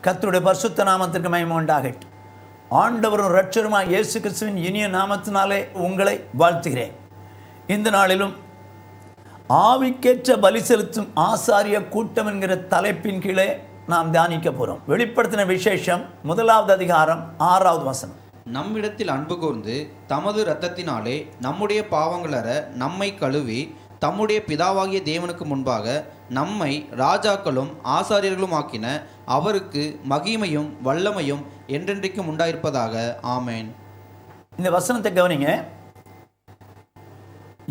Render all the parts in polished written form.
கர்த்தருடைய பரிசுத்த நாமத்திற்கு மகிமை உண்டாகட்டும். ஆண்டவரும் இரட்சகருமாய் இயேசு கிறிஸ்துவின் இனிய நாமத்தினாலே உங்களை வாழ்த்துகிறேன். இந்த நாளிலும் ஆவிக்கேற்ற பலி செலுத்தும் ஆசாரிய கூட்டம் என்கிற தலைப்பின் கீழே நாம் தியானிக்க போகிறோம். வெளிப்படுத்தின விசேஷம் 1வது அதிகாரம் 6வது வசனம். நம்மிடத்தில் அன்பு கூர்ந்து தமது இரத்தத்தினாலே நம்முடைய பாவங்களற நம்மை கழுவி தம்முடைய பிதாவாகிய தேவனுக்கு முன்பாக நம்மை ராஜாக்களும் ஆசாரியர்களும் ஆக்கின அவருக்கு மகிமையும் வல்லமையும் என்றென்றைக்கும் உண்டாயிருப்பதாக. ஆமேன். இந்த வசனத்தை கவனிங்க.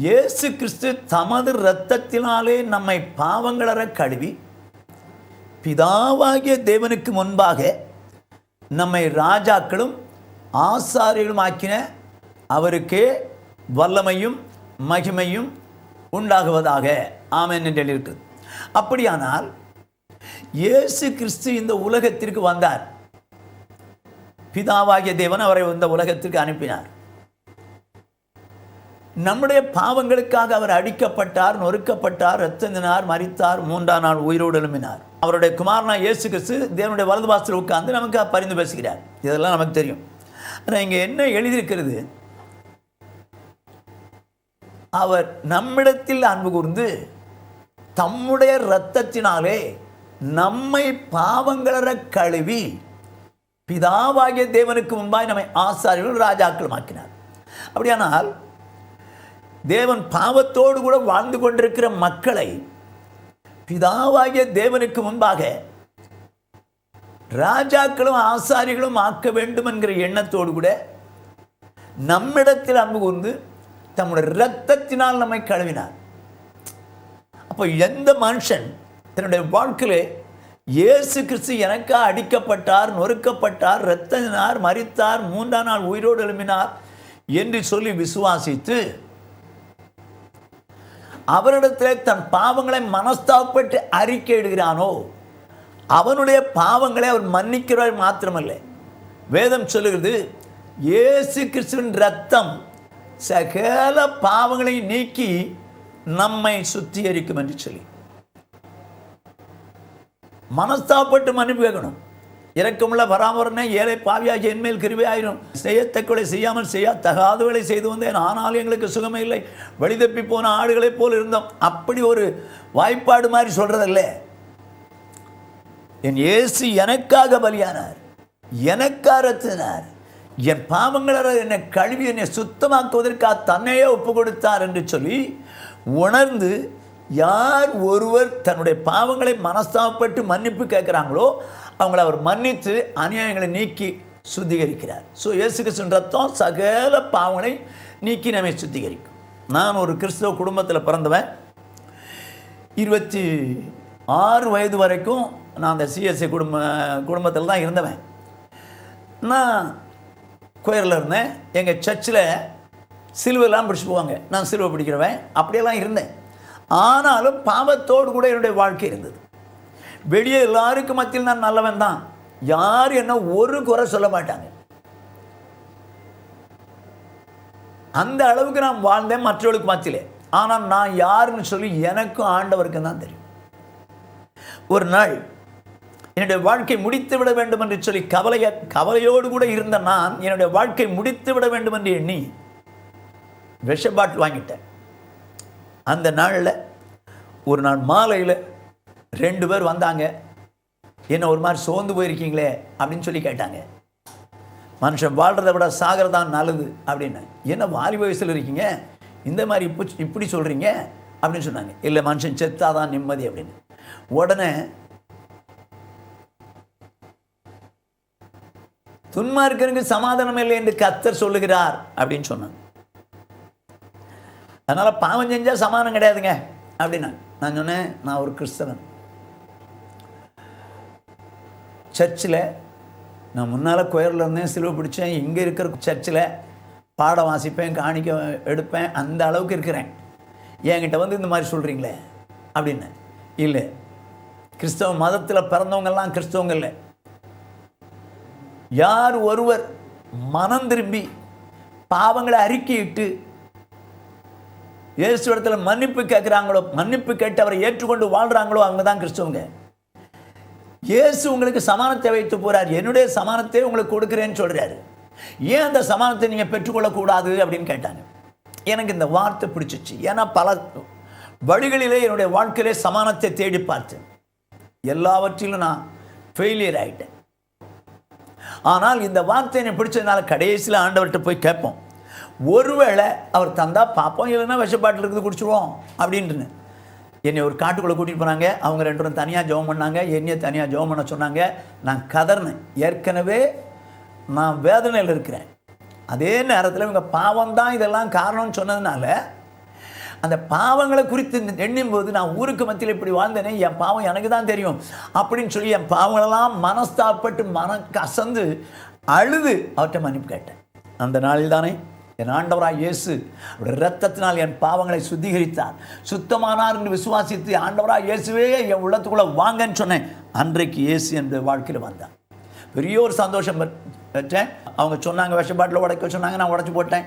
இயேசு கிறிஸ்து தமது இரத்தத்தினாலே நம்மை பாவங்களற கழுவி பிதாவாகிய தேவனுக்கு முன்பாக நம்மை ராஜாக்களும் ஆசாரியர்களும் ஆக்கின அவருக்கே வல்லமையும் மகிமையும் உண்டாகுவதாக. ஆமென் என்று எழுதியிருக்கிறது. அப்படியானால் இயேசு கிறிஸ்து இந்த உலகத்திற்கு வந்தார். பிதாவாகிய தேவன் அவரை இந்த உலகத்திற்கு அனுப்பினார். நம்முடைய பாவங்களுக்காக அவர் அடிக்கப்பட்டார், நொறுக்கப்பட்டார், இரத்தத்தினார், மரித்தார், 3ஆம் நாள் உயிரோடு எழும்பினார். அவருடைய குமாரனா இயேசு கிறிஸ்து தேவனுடைய வலது பாசத்தில் உட்கார்ந்து நமக்கு பரிந்து பேசுகிறார். இதெல்லாம் நமக்கு தெரியும். ஆனால் இங்கே என்ன எழுதியிருக்கிறது? அவர் நம்மிடத்தில் அன்பு கூர்ந்து தம்முடைய இரத்தத்தினாலே நம்மை பாவங்களற கழுவி பிதாவாகிய தேவனுக்கு முன்பாய் நம்மை ஆசாரியர்கள் ராஜாக்களும் ஆக்கினார். அப்படியானால் தேவன் பாவத்தோடு கூட வாழ்ந்து கொண்டிருக்கிற மக்களை பிதாவாகிய தேவனுக்கு முன்பாக ராஜாக்களும் ஆசாரிகளும் ஆக்க வேண்டும் என்கிற எண்ணத்தோடு கூட நம்மிடத்தில் அன்பு கூர்ந்து தம்முடைய இரத்தத்தினால் நம்மை கழுவினார். அப்போ எந்த மனுஷன் தன்னுடைய வாழ்க்கையிலே இயேசு கிறிஸ்து எனக்காக அடிக்கப்பட்டார், நொறுக்கப்பட்டார், இரத்தத்தினார், மரித்தார், 3ஆம் நாள் உயிரோடு எழும்பினார் என்று சொல்லி விசுவாசித்து அவரிடத்தில் தன் பாவங்களை மனஸ்தாபப்பட்டு அறிக்கையிடுகிறானோ அவனுடைய பாவங்களை அவர் மன்னிக்கிறவர் மாத்திரமல்ல, வேதம் சொல்லுகிறது இயேசு கிறிஸ்துவின் இரத்தம் சகல பாவங்களை நீக்கி நம்மை சுத்திகரிக்கும் என்று சொல்லி மனஸ்தாபப்பட்டு மன்னிப்பு கேட்கணும். இரக்கமுள்ள பராமரனை ஏழை பாவியாகி என்மேல் கிருபையாயிரும், செய்யத்தக்கவளை செய்யாமல் செய்யத்தகாதவளை செய்து வந்தேன், ஆனாலும் எங்களுக்கு சுகமே இல்லை, வழிதப்பி போன ஆடுகளைப் போல் இருந்தோம். அப்படி ஒரு வாய்ப்பாடு மாதிரி சொல்றதில்லை. என் இயேசு எனக்காக பலியானார், எனக்காக ரத்தினார், என் பாவங்களை என்னை கழுவி என்னை சுத்தமாக்குவதற்காக தன்னையே ஒப்பு கொடுத்தார் என்று சொல்லி உணர்ந்து யார் ஒருவர் தன்னுடைய பாவங்களை மனஸ்தாபப்பட்டு மன்னிப்பு கேட்குறாங்களோ அவங்கள அவர் மன்னித்து அநியாயங்களை நீக்கி சுத்திகரிக்கிறார். ஸோ இயேசு கிறிஸ்துவின் ரத்தம் சகல பாவங்களை நீக்கி நம்மை சுத்திகரிக்கும். நான் ஒரு கிறிஸ்தவ குடும்பத்தில் பிறந்தவன். 26 வயது வரைக்கும் நான் அந்த சிஎஸ்சி குடும்பத்தில் தான் இருந்தவன். நான் கோயிலில் இருந்தேன். எங்கள் சர்ச்சில் சிலுவைலாம் பிடிச்சி போவாங்க, நான் சிலுவை பிடிக்கிறவன், அப்படியெல்லாம் இருந்தேன். ஆனாலும் பாவத்தோடு கூட என்னுடைய வாழ்க்கை இருந்தது. வெளியே எல்லாருக்கும் மத்தியில் நான் நல்லவன் தான், யார் என்ன ஒரு குறை சொல்ல மாட்டாங்க. அந்த அளவுக்கு நான் வாழ்ந்தேன் மற்றவர்களுக்கு மத்தியிலே. ஆனால் நான் யாருன்னு சொல்லி எனக்கும் ஆண்டவருக்கு தான் தெரியும். ஒரு நாள் என்னுடைய வாழ்க்கை முடித்து விட வேண்டும் என்று சொல்லி கவலையோடு கூட இருந்த நான் என்னுடைய வாழ்க்கை முடித்து விட வேண்டும் என்று எண்ணி விஷ பாட்டில் வாங்கிட்டேன். அந்த நாளில் ஒரு நாள் மாலையில் 2 பேர் வந்தாங்க. என்ன ஒரு மாதிரி சோர்ந்து போயிருக்கீங்களே அப்படின்னு சொல்லி கேட்டாங்க. மனுஷன் வாழ்கிறத விட சாகிறதான் நல்லது அப்படின்னு. என்ன வாலிப வயசில் இருக்கீங்க, இந்த மாதிரி இப்படி சொல்கிறீங்க அப்படின்னு சொன்னாங்க. இல்லை, மனுஷன் செத்தாதான் நிம்மதி அப்படின்னு. உடனே துன்மார்க்கருக்கு சமாதானம் இல்லை என்று கர்த்தர் சொல்லுகிறார் அப்படின்னு சொன்னாங்க. அதனால் பாவம் செஞ்சால் சமாதானம் கிடையாதுங்க அப்படின்னா நான் சொன்னேன், நான் ஒரு கிறிஸ்தவன். சர்ச்சில் நான் முன்னால் கோயிலில் இருந்தேன், சிலுவை பிடிச்சேன். இங்கே இருக்கிற சர்ச்சில் பாடம் வாசிப்பேன், காணிக்க எடுப்பேன், அந்த அளவுக்கு இருக்கிறேன். என்கிட்ட வந்து இந்த மாதிரி சொல்கிறீங்களே அப்படின்னு. இல்லை, கிறிஸ்தவ மதத்தில் பிறந்தவங்கெல்லாம் கிறிஸ்தவங்க இல்லை. யார் ஒருவர் மனம் திரும்பி பாவங்களை அறிக்கையிட்டு இயேசுவிடத்தில் மன்னிப்பு கேட்குறாங்களோ, மன்னிப்பு கேட்டு அவரை ஏற்றுக்கொண்டு வாழ்கிறாங்களோ அவங்க தான் கிறிஸ்தவங்க. இயேசு உங்களுக்கு சமானத்தை வைத்து போறார். என்னுடைய சமானத்தை உங்களுக்கு கொடுக்கிறேன்னு சொல்றாரு. ஏன் அந்த சமானத்தை நீங்க பெற்றுக்கொள்ளக்கூடாது அப்படின்னு கேட்டாங்க. எனக்கு இந்த வார்த்தை பிடிச்சிச்சு. ஏன்னா பல வழிகளிலே என்னுடைய வாழ்க்கையிலே சமானத்தை தேடி பார்த்தேன். எல்லாவற்றிலும் நான் ஃபெயிலியர் ஆகிட்டேன். ஆனால் இந்த வார்த்தை என்னை பிடிச்சதுனால கடைசியில் ஆண்டவர்கிட்ட போய் கேட்போம். ஒருவேளை அவர் தந்தா பார்ப்போம், இல்லைன்னா விஷப்பாட்டில் இருக்குது குடிச்சிடுவோம் அப்படின்ட்டுன்னு என்னை ஒரு காட்டுக்குள்ளே கூட்டிகிட்டு போனாங்க. அவங்க 2 பேரும் தனியாக ஜெபம் பண்ணாங்க, என்னையை தனியாக ஜெபம் பண்ண சொன்னாங்க. நான் கதறினேன். ஏற்கனவே நான் வேதனையில் இருக்கிறேன். அதே நேரத்தில் இவங்க பாவம் தான் இதெல்லாம் காரணம்னு சொன்னதுனால அந்த பாவங்களை குறித்து எண்ணும்போது நான் ஊருக்கு மத்தியில் இப்படி வாழ்ந்தேனே, என் பாவம் எனக்கு தான் தெரியும் அப்படின்னு சொல்லி என் பாவங்களெல்லாம் மனஸ்தாப்பட்டு கசந்து அழுது அவர்கிட்ட மன்னிப்பு கேட்டேன். அந்த நாளில் தானே என் ஆண்டவராய் இயேசு அவருடைய இரத்தத்தினால் என் பாவங்களை சுத்திகரித்தார், சுத்தமானார் என்று விசுவாசித்து ஆண்டவராய் இயேசுவே என் உள்ளத்துக்குள்ளே வாங்கன்னு சொன்னேன். அன்றைக்கு இயேசு என் வாழ்க்கையில் வந்தார். பெரிய ஒரு சந்தோஷம் பெற்றேன். அவங்க சொன்னாங்க விஷப்பாட்டில் உடைக்க சொன்னாங்க, நான் உடைச்சி போட்டேன்.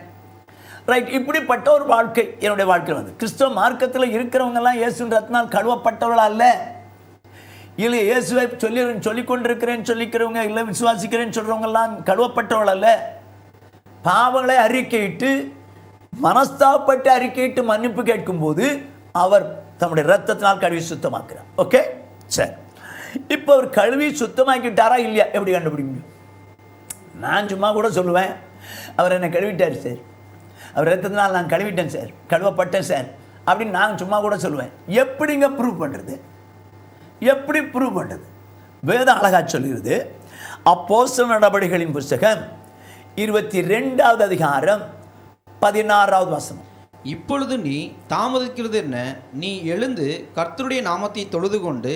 ரைட். இப்படிப்பட்ட ஒரு வாழ்க்கை என்னுடைய வாழ்க்கையில் வந்து கிறிஸ்தவ மார்க்கத்தில் இருக்கிறவங்கெல்லாம் இயேசுவின் இரத்தத்தினால் கழுவப்பட்டவர்கள் அல்ல. இல்லை இயேசுவை சொல்லிக் கொண்டிருக்கிறேன்னு சொல்லிக்கிறவங்க, இல்லை விசுவாசிக்கிறேன்னு சொல்கிறவங்கெல்லாம் கழுவப்பட்டவர்கள் அல்ல. பாவங்களை அறிக்கையிட்டு மனஸ்தாப்பட்டு அறிக்கையிட்டு மன்னிப்பு கேட்கும்போது அவர் தம்முடைய இரத்தத்தினால் கழுவி சுத்தமாக்குறார். ஓகே, சரி. இப்போ அவர் கழுவி சுத்தமாக்கிட்டாரா இல்லையா எப்படி கண்டுபிடிக்க முடியும்? நான் சும்மா கூட சொல்லுவேன், அவர் என்னை கழுவிட்டார் சார், அவர் இரத்தத்தினால் நான் கழுவிட்டேன் சார், கழுவப்பட்டேன் சார் அப்படின்னு நான் சும்மா கூட சொல்லுவேன். எப்படிங்க ப்ரூவ் பண்ணுறது? எப்படி ப்ரூவ் பண்ணுறது? வேதம் அழகா சொல்கிறது. அப்போஸ்தலர் நடபடிகளின் புத்தகம் 22வது அதிகாரம் 16வது வசனம். இப்பொழுது நீ தாமதிக்கிறது என்ன? நீ எழுந்து கர்த்தருடைய நாமத்தை தொழுது கொண்டு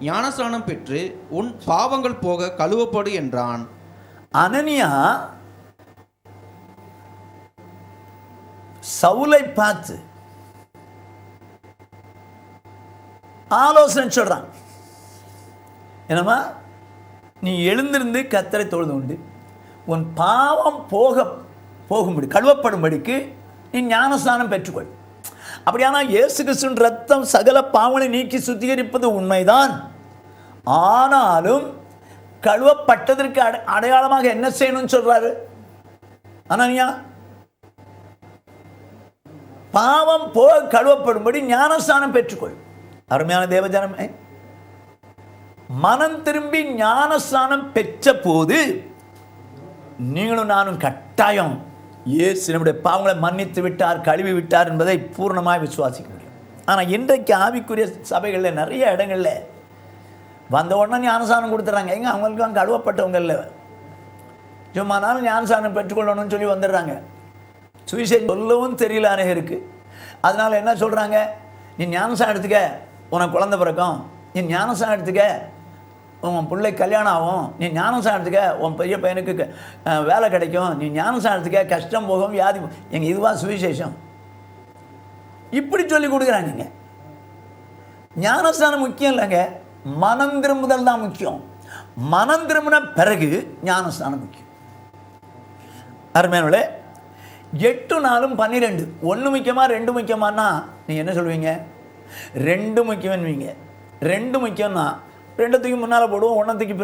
ஞானஸ்நானம் பெற்று உன் பாவங்கள் போக கழுவப்படு என்றான். அனனியா சவுலை பார்த்து ஆலோசனை சொல்றான். என்னமா, நீ எழுந்திருந்து கர்த்தரை தொழுது கொண்டு உன் பாவம் போகும்படி கழுவப்படும்படிக்கு நீ ஞானஸ்நானம் பெற்றுக்கொள். அப்படியானா இயேசு கிறிஸ்துவின் ரத்தம் சகல பாவங்களை நீக்கி சுத்திகரிப்பது உண்மைதான். ஆனாலும் கழுவப்பட்டதற்கு அடையாளமாக என்ன செய்யணும்னு சொல்றாரு அனனியா? பாவம் போக கழுவப்படும்படி ஞானஸ்நானம் பெற்றுக்கொள். அருமையான தேவஜனமே, மனம் திரும்பி ஞானஸ்நானம் பெற்ற போது நீங்களும் நானும் கட்டாயம் இயேசு நம்முடைய பாவங்களை மன்னித்து விட்டார், கழுவி விட்டார் என்பதை பூர்ணமாக விசுவாசிக்க முடியும். ஆனால் இன்றைக்கு ஆவிக்குரிய சபைகளில் நிறைய இடங்களில் வந்த உடனே ஞானஸ்நானம் கொடுத்துட்றாங்க. எங்க அவங்களுக்கெல்லாம் கழுவப்பட்டவங்க இல்லை, சும்மானாலும் ஞானஸ்நானம் பெற்றுக்கொள்ளணும்னு சொல்லி வந்துடுறாங்க. சுவிசேஷம் சொல்லவும் தெரியல அநேகருக்கு. அதனால் என்ன சொல்கிறாங்க, நீ ஞானஸ்நானம் எடுத்துக்க உனக்கு குழந்தை பிறக்கும், நீ ஞானஸ்நானம் எடுத்துக்க உன் பிள்ளை கல்யாணம் ஆகும், நீ ஞானஸ்நானம் எடுத்துக்க உன் பெரிய பையனுக்கு வேலை கிடைக்கும், நீ ஞானஸ்நானம் எடுத்துக்க கஷ்டம் போகும், வியாதி. எங்கள் இதுவா சுவிசேஷம்? இப்படி சொல்லி கொடுக்குறாங்க. ஞானஸ்நானம் முக்கியம் இல்லைங்க, மனம் திரும்புதல் தான் முக்கியம். மனம் திரும்பின பிறகு ஞானஸ்நானம் முக்கியம். அருமையானவர்களே, 8 4 12 1 முக்கியமா 2 முக்கியமானா நீங்கள் என்ன சொல்லுவீங்க? 2 முக்கியம்னுவீங்க. 2 முக்கியம்னா 2 தூக்கி முன்னால் போடுவோம், 1 தூக்கி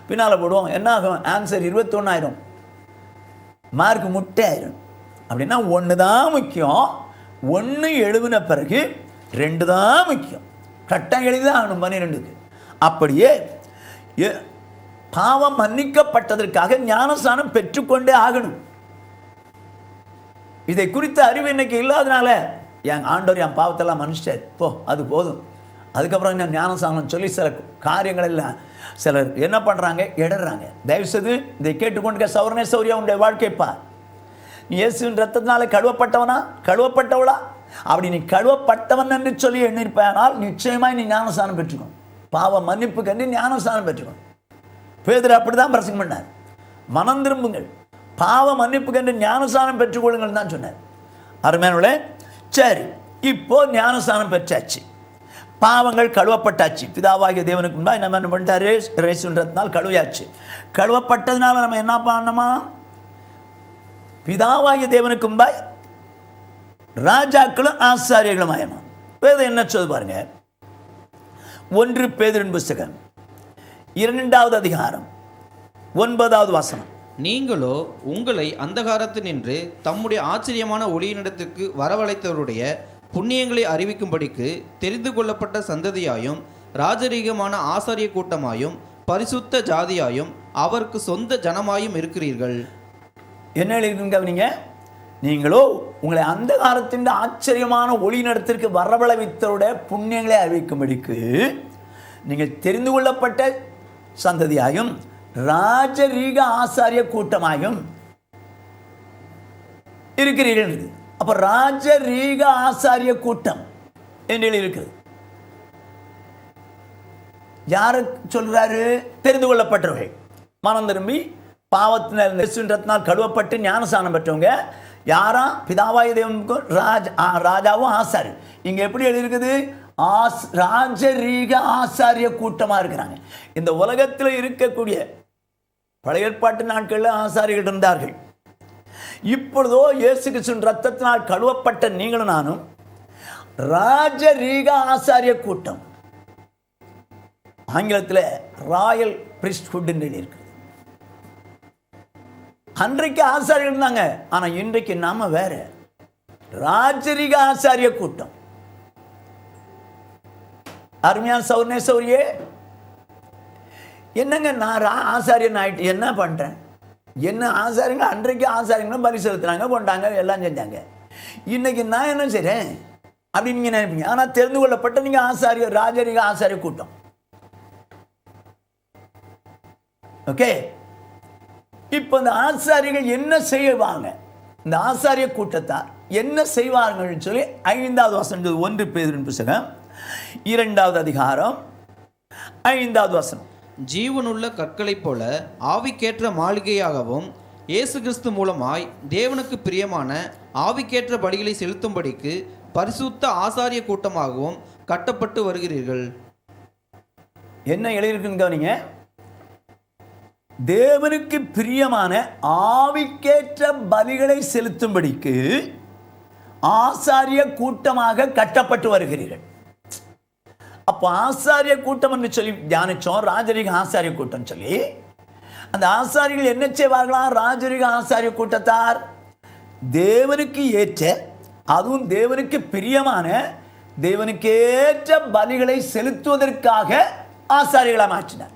பின்னால் போடுவோம். என்ன ஆகும்? ஆன்சர் 21 ஆயிரும், மார்க் முட்டை ஆயிரும். அப்படின்னா 1 தான் முக்கியம். 1 எழுதின பிறகு 2 தான் முக்கியம். கட்டம் எழுதி தான் ஆகணும் 12க்கு. அப்படியே பாவம் மன்னிக்கப்பட்டதற்காக ஞானஸ்நானம் பெற்றுக்கொண்டே ஆகணும். இதை குறித்த அறிவு இன்னைக்கு இல்லாதனால என் ஆண்டவர் என் பாவத்தெல்லாம் மன்னிச்சிட்டார், போ அது போதும், அதுக்கப்புறம் என்ன ஞானஸ்நானம் சொல்லி சில காரியங்கள் எல்லாம் சிலர் என்ன பண்ணுறாங்க, இடறாங்க. தயவுசெய்து இதை கேட்டுக்கொண்டு சௌரனே சௌரியா உன்னுடைய வாழ்க்கைப்பா, நீ இயேசுவின் ரத்தத்தினால கழுவப்பட்டவனா கழுவப்பட்டவளா? அப்படி நீ கழுவப்பட்டவன் என்று சொல்லி எண்ணிருப்பானால் நிச்சயமாய் நீ ஞானஸ்நானம் பெற்றுக்கணும். பாவ மன்னிப்பு கண்டு ஞானஸ்நானம் பெற்றுக்கணும். பேதுரு அப்படிதான் பிரசங்கம் பண்ணார். மனம் திரும்புங்கள், பாவ மன்னிப்பு கண்டு ஞானஸ்நானம் பெற்றுக்கொள்ளுங்கள் தான் சொன்னார். அருமையானவர்களே, சரி, இப்போ ஞானஸ்நானம் பெற்றாச்சு, பாவங்கள் கழுவப்பட்டாச்சு, பிதாவாகிய தேவனுக்கு முன்பாக நம்ம என்ன பண்ணிட்டாரு? இயேசுவினால் கழுவியாச்சு. கழுவப்பட்டதுனால நம்ம என்ன பண்ணணுமா? பிதாவாகிய தேவனுக்கு முன்பாய் ராஜாக்களும் ஆசாரியர்களும் ஆயணும். வேதம் என்ன சொல்லுது பாருங்க. 1 பேதுருவின் புத்தகம் 2வது அதிகாரம் 9வது வசனம். நீங்களோ உங்களை அந்தகாரத்தினின்று தம்முடைய ஆச்சரியமான ஒளியினிடத்திற்கு வரவழைத்தவருடைய புண்ணியங்களை அறிவிக்கும்படிக்கு தெரிந்து கொள்ளப்பட்ட சந்ததியாயும் ராஜரீகமான ஆசாரிய கூட்டமாயும் பரிசுத்த ஜாதியாயும் அவருக்கு சொந்த ஜனமாயும் இருக்கிறீர்கள். என்ன எழுதிருங்க நீங்க? நீங்களோ உங்களை அந்தகாரத்தின் ஆச்சரியமான ஒளியினிடத்திற்கு வரவழைத்தவருடைய புண்ணியங்களை அறிவிக்கும்படிக்கு நீங்கள் தெரிந்து கொள்ளப்பட்ட சந்ததியாயும் ராஜரீக ஆசாரிய கூட்டமாயும் இருக்கிறீர்கள். அப்ப ராஜரீக ஆசாரிய கூட்டம் என்று இருக்கிறது. யாரு சொல்றாரு? தெரிந்து கொள்ளப்பட்டவர்கள், மனம் திரும்பி பாவத்தினால் கழுவப்பட்டு ஞானஸ்நானம் பெற்றவங்க. யாரா? பிதாவாய தேவனுக்கும் ராஜாவும் ஆசாரி. இங்க எப்படி எழுதியிருக்குது? ராஜரீக ஆசாரிய கூட்டமா இருக்கிறாங்க. இந்த உலகத்தில் இருக்கக்கூடிய பழைய ஏற்பாட்டு நாட்களில் ஆசாரிகள் இருந்தார்கள். இப்பொழுதோ இயேசு கிறிஸ்துவின் ரத்தத்தினால் கழுவப்பட்ட நீங்களும் நானும் ராஜரீக ஆசாரிய கூட்டம். ஆங்கிலத்தில் ராயல் பிரிஸ்ட்ஹுட் என்று இருக்கு. அன்றைக்கு ஆசாரிகள் இருந்தாங்க, ஆனா இன்றைக்கு நாம வேற. ராஜரீக ஆசாரிய கூட்டம். அருமையான சௌர்ணே சௌரியே, என்னங்க நான் ஆசாரியன் ஆயிட்டு என்ன பண்றேன்? என்ன ஆசாரியங்க? அன்றைக்கு ஆசாரியங்களும் பலி செலுத்தினாங்க, கொண்டாங்க, எல்லாம் செஞ்சாங்க. இன்னைக்கு நான் என்ன செய்றேன் அப்படின்னு நீங்க நினைப்பீங்க. ஆனா தெரிந்து கொள்ளப்பட்ட நீங்க ஆசாரிய, ராஜரீக ஆசாரிய கூட்டம். ஓகே, இப்போ இந்த ஆசாரிகள் என்ன செய்வாங்க? இந்த ஆசாரிய கூட்டத்தார் என்ன செய்வார்கள் சொல்லி 5வது வசனம், 1 பேதுரு புத்தகம் 2வது அதிகாரம் 5வது வசனம். ஜீவனுள்ள கற்களைப் போல ஆவிக்கேற்ற மாளிகையாகவும் இயேசு கிறிஸ்து மூலமாய் தேவனுக்கு பிரியமான ஆவிக்கேற்ற பலிகளை செலுத்தும்படிக்கு பரிசுத்த ஆசாரிய கூட்டமாகவும் கட்டப்பட்டு வருகிறீர்கள். என்ன எழுதியிருக்குன்னு கவனிங்க. தேவனுக்கு பிரியமான ஆவிக்கேற்ற பலிகளை செலுத்தும்படிக்கு ஆசாரிய கூட்டமாக கட்டப்பட்டு வருகிறீர்கள். அப்போ ஆசாரிய கூட்டம் என்று சொல்லி தியானிச்சோம். ராஜரீக ஆசாரிய கூட்டம் சொல்லி அந்த ஆசாரிகள் என்ன செய்வார்களா? ராஜரீக ஆசாரிய கூட்டத்தார் தேவனுக்கு ஏற்ற, அதுவும் தேவனுக்கு பிரியமான, தேவனுக்கேற்ற பலிகளை செலுத்துவதற்காக ஆசாரிகளை மாற்றினார்.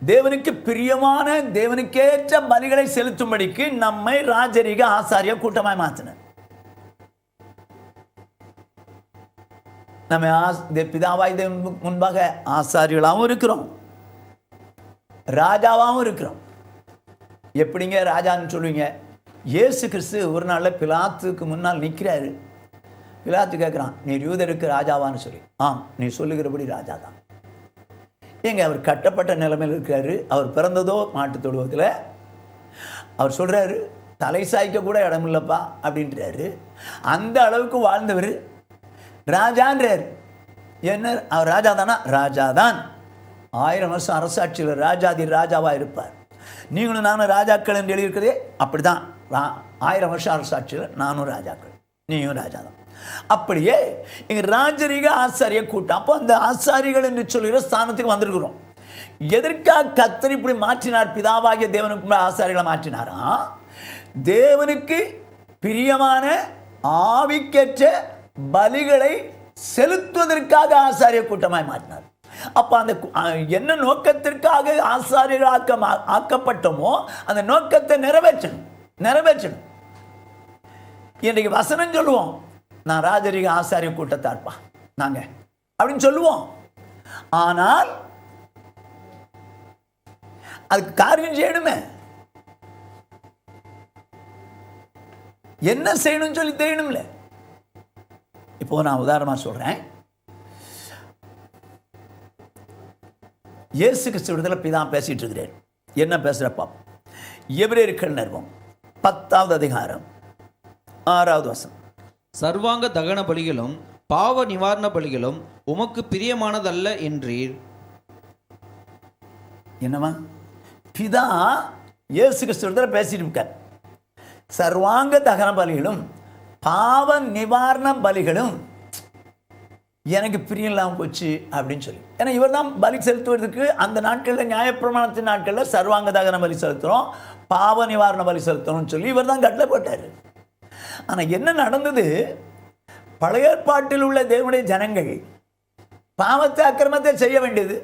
தேவனுக்கு பிரியமான, தேவனுக்கேற்ற பலிகளை செலுத்தும்படிக்கு நம்மை ராஜரீக ஆசாரிய கூட்டமாய் மாற்றினார். நம்ம பிதாவாய் முன்பாக ஆசாரிகளாகவும் இருக்கிறோம், ராஜாவாகவும் இருக்கிறோம். எப்படிங்க ராஜான்னு சொல்லுவீங்க? இயேசு கிறிஸ்து ஒரு நாளில் பிலாத்துக்கு முன்னால் நிற்கிறாரு. பிலாத்து கேட்குறான், நீ யூதருக்கு ராஜாவான்னு சொல்லி. ஆம், நீ சொல்லுகிறபடி ராஜா தான். எங்க அவர் கட்டப்பட்ட நிலைமையில் இருக்கிறாரு. அவர் பிறந்ததோ மாட்டு தொழுவத்தில். அவர் சொல்றாரு, தலை சாய்க்க கூட இடம் இல்லைப்பா அப்படின்றாரு. அந்த அளவுக்கு வாழ்ந்தவர் ராஜான்றார். என்ன அவர் ராஜா தானா? ராஜா தான். 1000 வருஷம் அரசாட்சியில் ராஜாதி ராஜாவா இருப்பார். நீங்களும் நானும் ராஜாக்கள் என்று எழுதியிருக்கிறதே அப்படிதான். 1000 வருஷம் அரசாட்சியில் நானும் ராஜாக்கள், நீயும் ராஜா தான். அப்படியே இங்க ராஜரீக ஆசாரிய கூட்டம். அப்போ அந்த ஆசாரிகள் என்று சொல்லுகிற ஸ்தானத்துக்கு வந்திருக்கிறோம். எதற்காக கர்த்தர் இப்படி மாற்றினார்? பிதாவாகிய தேவனுக்கு ஆசாரிகளை மாற்றினாரா? தேவனுக்கு பிரியமான ஆவிக்கேற்ற பலிகளை செலுத்துவதற்காக ஆசாரிய கூட்டமாய் மாற்றினார். அப்ப அந்த என்ன நோக்கத்திற்காக ஆசாரியர்கள் ஆக்கப்பட்டோமோ அந்த நோக்கத்தை நிறைவேற்றணும். இன்றைக்கு வசனம் சொல்லுவோம், நான் ராஜரீக ஆசாரிய கூட்டத்தார்ப்பா நாங்க அப்படின்னு சொல்லுவோம். ஆனால் அதுக்கு காரியம் செய்யணுமே. என்ன செய்யணும்னு சொல்லி தெரியணும்ல. இப்போ நான் உதாரணமா சொல்றேன். இயேசு கிறிஸ்துவிடத்தில் பிதா பேசிட்டு இருக்கிறேன். என்ன பேசுறப்பா? எபிரேயர்கள் நிருபம் 10வது அதிகாரம் 6வது வசனம். சர்வாங்க தகன பலிகளும் பாவ நிவாரண பலிகளும் உமக்கு பிரியமானதல்ல என்றீர். என்னவா? பிதா இயேசு கிறிஸ்துவிடத்தில் பேசிட்டு இருக்கார். சர்வாங்க தகன பலிகளும் பாவ நிவாரண பலிகளும் எனக்கு பிரியம் இல்லாமல் போச்சு அப்படின்னு சொல்லி. ஏன்னா இவர் தான் பலி செலுத்துவதற்கு அந்த நாட்களில், நியாயப்பிரமாணத்தின் நாட்களில் சர்வாங்க தகன பலி செலுத்துகிறோம், பாவ நிவாரண பலி செலுத்தணும்னு சொல்லி இவர் தான் கட்டளை போட்டார். ஆனால் என்ன நடந்தது, பழைய ஏற்பாட்டில் உள்ள தேவனுடைய ஜனங்கள் பாவத்தை அக்கிரமத்தை செய்ய வேண்டியது,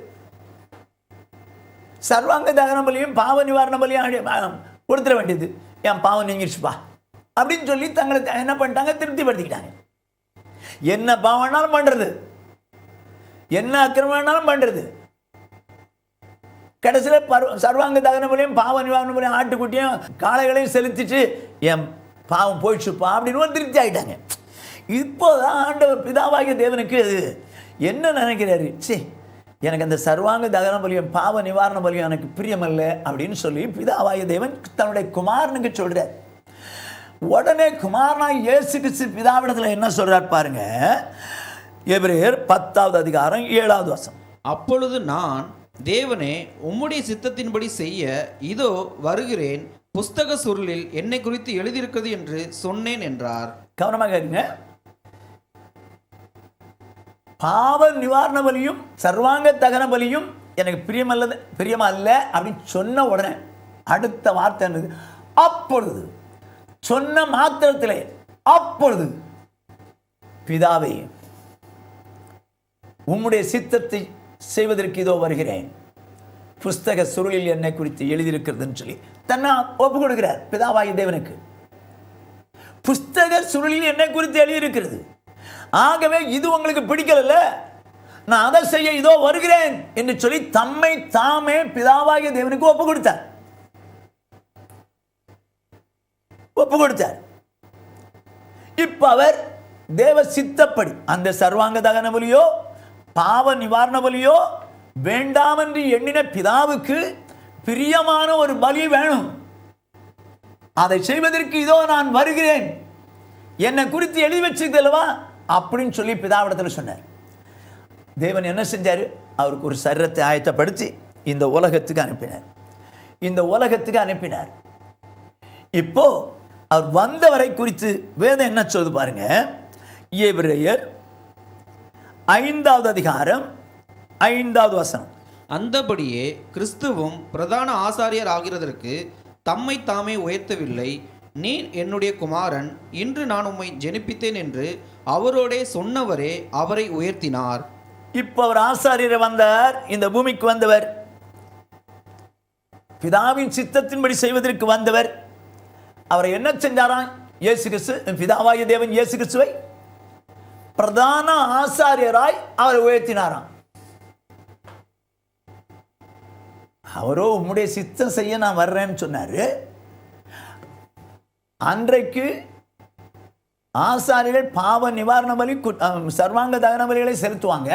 சர்வாங்க தகன பலியும் பாவ நிவாரண பலியும் கொடுத்துட வேண்டியது, என் பாவம் நீங்கிடுச்சுப்பா அப்படின்னு சொல்லி தங்களை என்ன பண்ணிட்டாங்க, திருப்திப்படுத்திக்கிட்டாங்க. என்ன பாவம்னாலும் பண்றது, என்ன அக்கிரமம்னாலும் பண்றது. கடைசியில் சர்வாங்க தகன பலியும் பாவ நிவாரண பலியும் ஆட்டுக்குட்டியும் காளைகளையும் செலுத்திட்டு என் பாவம் போயிடுச்சுப்பா அப்படின்னு ஒரு திருப்தி ஆகிட்டாங்க. இப்போதான் ஆண்டவர் பிதாவாகிய தேவனுக்கு என்ன நினைக்கிறாரு, சே எனக்கு அந்த சர்வாங்க தகன பலியும் பாவ நிவாரண பலியும் எனக்கு பிரியமல்ல அப்படின்னு சொல்லி பிதாவாகிய தேவன் தன்னுடைய குமாரனுக்கு சொல்றார். உடனே குமாரனாய் இயேசு கிறிஸ்து பிதாவிடத்தில் என்ன சொல்றார் பாருங்க. எபிரேயர் 10வது அதிகாரம் 7வது வசனம். அப்பொழுது நான், தேவனே உம்முடைய சித்தத்தின்படி செய்ய இதோ வருகிறேன், புஸ்தக சுருளில் என்னை குறித்து எழுதியிருக்கிறது என்று சொன்னேன் என்றார். கவனமாக இருங்க. பாவ நிவாரண பலியும் சர்வாங்க தகன பலியும் எனக்கு பிரியமா அல்ல அப்படின்னு சொன்ன உடனே அடுத்த வார்த்தை என்னது, அப்பொழுது. சொன்ன மாத்திரத்திலே அப்பொழுது, பிதாவே உம்முடைய சித்தத்தை செய்வதற்கு இதோ வருகிறேன், புஸ்தக சுருளில் என்னை குறித்து எழுதியிருக்கிறதுன்னு சொல்லி தன்னை ஒப்பு கொடுக்கிறார் பிதாவாகிய தேவனுக்கு. புஸ்தக சுருளில் என்னை குறித்து எழுதியிருக்கிறது, ஆகவே இது உங்களுக்கு பிடிக்கல, நான் அதை செய்ய இதோ வருகிறேன் என்று சொல்லி தம்மை தாமே பிதாவாகிய தேவனுக்கு ஒப்பு கொடுத்தார். இப்ப அவர் தேவ சித்தப்படி அந்த சர்வாங்க தகன பலியோ பாவ நிவாரண பலியோ வேண்டாம் என்று எண்ணின பிதாவுக்கு பிரியமான ஒரு பலி வேணும், அதை செய்வதற்கு இதோ நான் வருகிறேன், என்னை குறித்து எழுதி வச்சிருக்கலவா அப்படின்னு சொல்லி பிதாவிடத்தில் சொன்னார். தேவன் என்ன செஞ்சாரு, அவருக்கு ஒரு சரீரத்தை ஆயத்தப்படுத்தி இந்த உலகத்துக்கு அனுப்பினார். இப்போ அவர் வந்தவரை குறித்து வேதம் என்ன சொல்லுது பாருங்க. எபிரேயர் 5வது அதிகாரம் 5வது வசனம். அந்தபடியே கிறிஸ்துவும் பிரதான ஆசாரியர் ஆகிறதற்கு தம்மை தாமே உயர்த்தவில்லை, நீர் என்னுடைய குமாரன், இன்று நான் உம்மை ஜெனிப்பித்தேன் என்று அவரோடே சொன்னவரே அவரை உயர்த்தினார். இப்ப அவர் ஆசாரியரை வந்தார், இந்த பூமிக்கு வந்தவர், பிதாவின் சித்தத்தின்படி செய்வதற்கு வந்தவர். அவரை என்ன செஞ்சாராம், இயேசு கிறிஸ்து, பிதாவாகிய தேவன் இயேசு கிறிஸ்துவை பிரதான ஆசாரியராய் அவரை உயர்த்தினாராம். அவரோ உம்முடைய சித்தம் செய்ய நான் வர்றேன்னு சொன்னாரு. அன்றைக்கு ஆசாரியர்கள் பாவ நிவாரண பலி சர்வாங்க தகன பலிகளை செலுத்துவாங்க.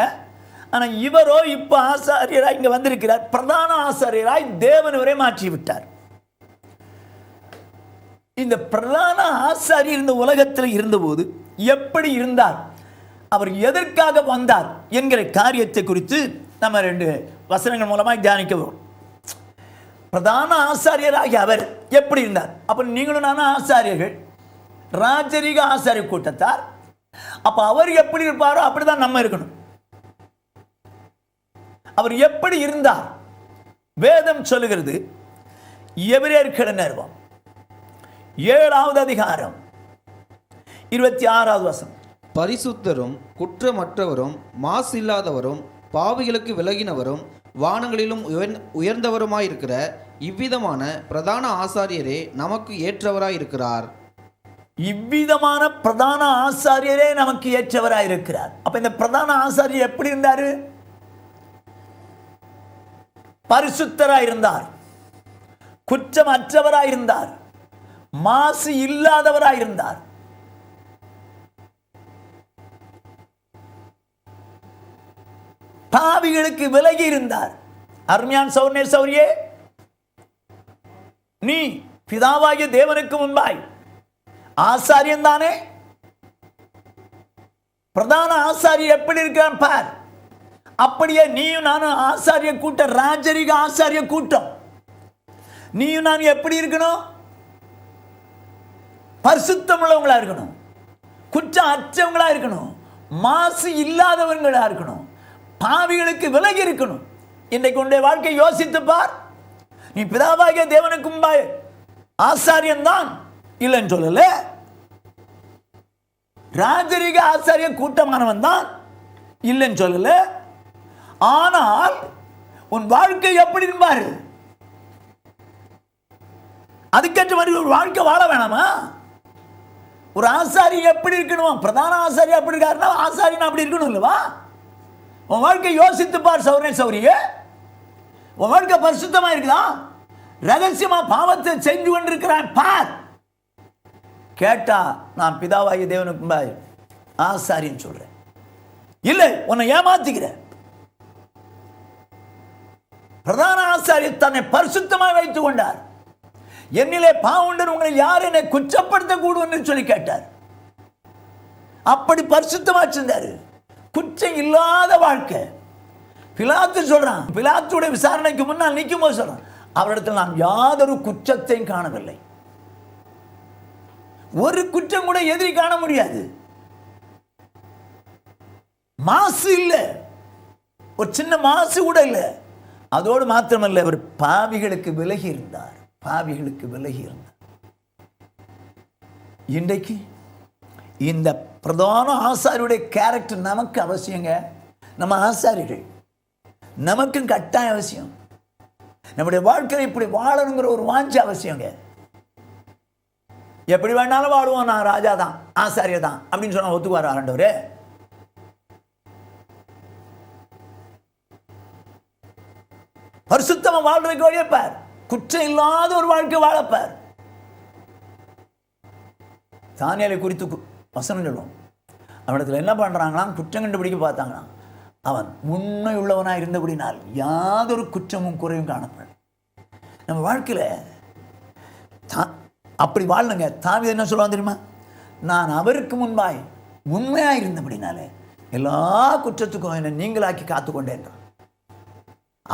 ஆனால் இவரோ இப்ப ஆசாரியராய் இங்க வந்திருக்கிறார், பிரதான ஆசாரியராய் தேவன் இவரை மாற்றி விட்டார். இந்த பிரதான ஆசாரியர் இந்த உலகத்தில் இருந்தபோது எப்படி இருந்தார், அவர் எதற்காக வந்தார் என்கிற காரியத்தை குறித்து நம்ம 2 வசனங்கள் மூலமாக தியானிக்கிறோம். பிரதான ஆசாரியராகிய அவர் எப்படி இருந்தார், அப்ப நீங்களும் நானும் ஆசாரியர்கள், ராஜரீக ஆசாரிய கூட்டத்தார். அப்ப அவர் எப்படி இருப்பாரோ அப்படிதான் நம்ம இருக்கணும். அவர் எப்படி இருந்தார், வேதம் சொல்லுகிறது. எபிரேயர் நிருபம் 7வது அதிகாரம் 26வது வசனம். பரிசுத்தரும் குற்றமற்றவரும் மாசு இல்லாதவரும் பாவிகளுக்கு விலகினவரும் வானங்களிலும் உயர்ந்தவருமாயிருக்கிற இவ்விதமான பிரதான ஆசாரியரே நமக்கு ஏற்றவராயிருக்கிறார். இவ்விதமான பிரதான ஆசாரியரே நமக்கு ஏற்றவராயிருக்கிறார். அப்ப இந்த பிரதான ஆசாரியர் எப்படி இருந்தாரு, பரிசுத்தராயிருந்தார், குற்றமற்றவராயிருந்தார், மாசு இல்லாதவராயிருந்தார். பாவிகளுக்கு விலகி இருந்தார். அருமையான சௌரியே, நீ பிதாவாகிய தேவனுக்கு முன்பாய் ஆசாரியன் தானே. பிரதான ஆசாரியர் எப்படி இருக்கிறான் பார். அப்படியே நீயும் நானும் ஆசாரிய கூட்டம், ராஜரிக ஆசாரிய கூட்டம். நீயும் நானும் எப்படி இருக்கணும், பரிசுத்தம் உள்ளவங்களா இருக்கணும், குற்றம் அற்றவங்களா இருக்கணும், மாசு இல்லாதவங்களா இருக்கணும், பாவிகளுக்கு விலகி இருக்கணும். இன்றைக்கு உன்னுடைய வாழ்க்கை யோசித்து பார். நீ பிதாவாகிய தேவனுக்கு முன்பாக ஆசாரியன் தான் இல்லைன்னு சொல்லல, ராஜரீக ஆசாரிய கூட்டமானவன் தான் இல்லைன்னு சொல்லல. ஆனால் உன் வாழ்க்கை எப்படி பாரு. அதுக்கேற்ற மாதிரி ஒரு வாழ்க்கை வாழ வேணாமா? ஒரு ஆசாரி எப்படி இருக்கணும்? பிரதான ஆசாரி அப்படி இருக்காருன்னா ஆசாரியன் அப்படி இருக்கணும் இல்லவா? உன் வாழ்க்கை யோசித்து பார் சௌரனே சௌரிய. உன் வாழ்க்கை பரிசுத்தமா இருக்குதா? ரகசியமா பாவத்தை செஞ்சு கொண்டிருக்கிறான் பார். கேட்டா நான் பிதாவாகிய தேவனுக்கு ஆசாரின்னு சொல்றேன். இல்லை, உன்னை ஏமாத்திக்கிற. பிரதான ஆசாரி தன்னை பரிசுத்தமாக வைத்துக் கொண்டார். என்னிலே பாவம் உண்டு, உங்களை யார் என்னை குற்றப்படுத்த கூடும் சொல்லி கேட்டார். அப்படி பரிசுத்தமா இருந்தாரு. குற்றம் இல்லாத வாழ்க்கை. பிலாத்து சொல்றான், பிலாத்துடைய விசாரணைக்கு முன்னால் நிற்கும் போது சொல்றான், அவரிடத்தில் நாம் யாதொரு குற்றத்தையும் காணவில்லை. ஒரு குற்றம் கூட எதிரி காண முடியாது. மாசு இல்லை, ஒரு சின்ன மாசு கூட இல்லை. அதோடு மாத்திரமல்ல, அவர் பாவிகளுக்கு விலகி இருந்தார். பாவிகளுக்கு விலகி இருந்தார். இன்றைக்கு இந்த பிரதான ஆசாரியுடைய கேரக்டர் நமக்கு அவசியங்க. நம்ம ஆசாரிகள் நமக்கும் கட்டாயம் அவசியம். நம்முடைய வாழ்க்கையை இப்படி வாழணுங்கிற ஒரு வாஞ்சை அவசியங்க. எப்படி வேணாலும் வாழுவோம், நான் ராஜா தான் ஆசாரிய தான் அப்படின்னு சொன்னா ஒத்துக்குவார் ஆண்டவரே? பரிசுத்தமா வாழ்றதுக்கு வழியப்பார். குற்றம் இல்லாத ஒரு வாழ்க்கை வாழப்பார். தானியேலை குறித்து வசனம் சொல்லுவோம். அவனிடத்தில் என்ன பண்றாங்களாம்? குற்றம் கண்டுபிடிக்க பார்த்தாங்களாம். அவன் உண்மை உள்ளவனா இருந்தபடினால் யாதொரு குற்றமும் குறையும் காணப்படும். நம்ம வாழ்க்கையில அப்படி வாழணுங்க. தாவீது என்ன சொல்லுவான் தெரியுமா? நான் அவருக்கு முன்பாய் உண்மையா இருந்தபடினாலே எல்லா குற்றத்துக்கும் என்னை நீங்களாக்கி காத்துக்கொண்டேன்.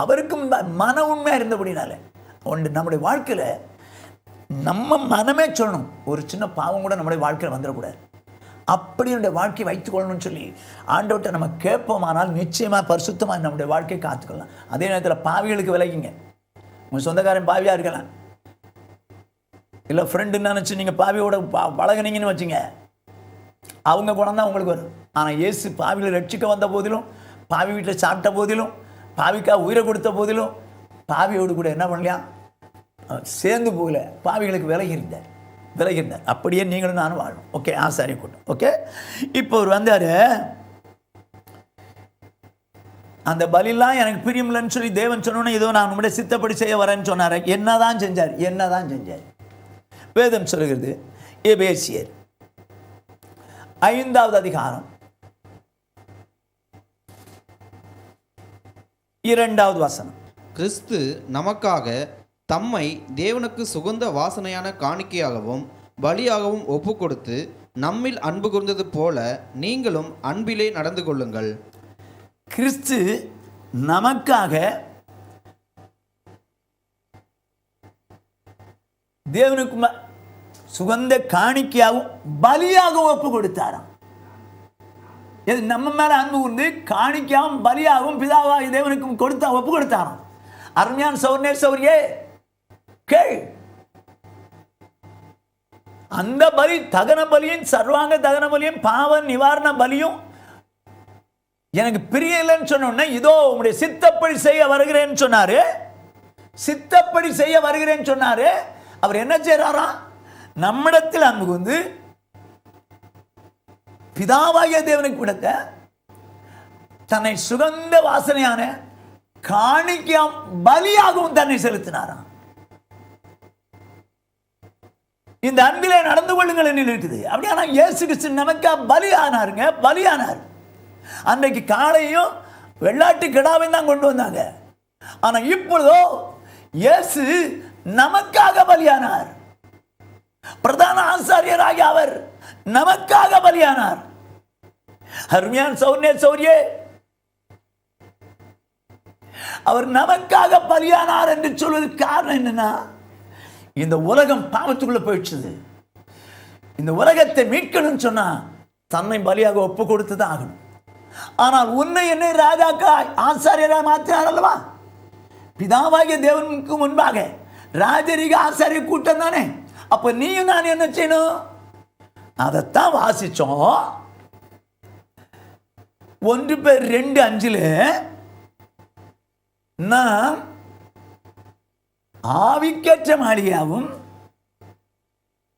அவருக்கு மன உண்மையா இருந்தபடினாலே ஒன்று நம்முடைய வாழ்க்கையில நம்ம மனமே சொல்லணும், ஒரு சின்ன பாவம் கூட நம்முடைய வாழ்க்கையில் வந்துடக்கூடாது. அப்படி நம்முடைய வாழ்க்கையை வைத்துக் கொள்ளணும்னு சொல்லி ஆண்டவர்கிட்ட நம்ம கேட்போமானால் நிச்சயமா பரிசுத்தமாக நம்முடைய வாழ்க்கையை காத்துக்கலாம். அதே நேரத்தில் பாவிகளுக்கு விலகிங்க. உங்கள் சொந்தக்காரன் பாவியாக இருக்கலாம், இல்லை ஃப்ரெண்டுன்னு நினச்சி நீங்கள் பாவியோட பழகினீங்கன்னு வச்சுங்க, அவங்க குணம் தான் உங்களுக்கு வரும். ஆனால் இயேசு பாவிகளை ரட்சிக்க வந்த போதிலும், பாவி வீட்டில் சாப்பிட்ட போதிலும், பாவிக்காக உயிரை கொடுத்த போதிலும் பாவியோடு கூட என்ன பண்ணலையா? சேர்ந்து போகல, பாவிகளுக்கு விலகியிருந்தார். அப்படியே நீங்களும் நானும் வாழணும். ஓகே, ஆசாரிய கூட்டம். ஓகே, இப்போ அவர் வந்தார். அந்த பலிலாம் எனக்கு பிரியமில்லைன்னு சொல்லி தேவன் சொன்னோன்னே இதோ நான் உங்களுடைய சித்தப்படி செய்ய வரேன்னு சொன்னார். என்னதான் செஞ்சார்? வேதம் சொல்கிறது, எபேசியர் 5வது அதிகாரம் 2வது வசனம். கிறிஸ்து நமக்காக தம்மை தேவனுக்கு சுகந்த வாசனையான காணிக்கையாகவும் பலியாகவும் ஒப்பு கொடுத்து நம்மில் அன்பு கூர்ந்தது போல நீங்களும் அன்பிலே நடந்து கொள்ளுங்கள். கிறிஸ்து நமக்காக தேவனுக்கு சுகந்த காணிக்கையாகவும் பலியாகவும் ஒப்பு கொடுத்தாராம். இது நம்ம மேல அன்பு கூர்ந்து காணிக்கையாகவும் பலியாகவும் பிதாவாகிய தேவனுக்கு ஒப்பு கொடுத்தாராம். அருமையான சௌரியே கேள். அந்த பலி தகன பலியும் சர்வாங்க தகன பலியும் பாவ நிவாரண பலியும் எனக்கு பிரிய இல்லைன்னு சொன்ன இதோ உங்களுடைய சித்தப்படி செய்ய வருகிறேன்னு சொன்னாரு. அவர் என்ன செய்யறாரா? நம்மிடத்தில் அன்பு கூர்ந்து பிதாவாகிய தேவனுக்கு கொடுத்த தன்னை சுகந்த வாசனையான காணிக்கையாம் பலியாகவும் தன்னை செலுத்தினாராம். இந்த அன்பிலே நடந்து கொள்ளுங்கள் என்று இருக்குது. அப்படியானா இயேசு கிறிஸ்து நமக்கா பலியானார். அன்றைக்கு காளையும் வெள்ளாட்டு கிடாவையும் தான் கொண்டு வந்தாங்க. ஆனா இப்பொழுதோ இயேசு நமக்காக பலியானார். பிரதான ஆசாரியராகி அவர் நமக்காக பலியானார். அருமையான சௌரியே, அவர் நமக்காக பலியானார் என்று சொல்வதற்கு காரணம் என்னன்னா, இந்த உலகம் பாவத்துக்குள்ள போயிடுச்சு. இந்த உலகத்தை மீட்கணும்னு சொன்னா தன்னை பலியாக ஒப்பு கொடுத்து தான் ஆகணும். ஆனால் உன்னை என்னை ராஜாக்காய் ஆசாரியராக மாற்றினார் அல்லவா? பிதாவாகிய தேவனுக்கு முன்பாக ராஜரீக ஆசாரிய கூட்டம் தானே. அப்ப நீயும் நான் என்ன செய்யணும்? அதைத்தான் வாசிச்சோம். 1 பேர் 2:5 நான் ஆவிக்கேற்ற மாளிகையாவும்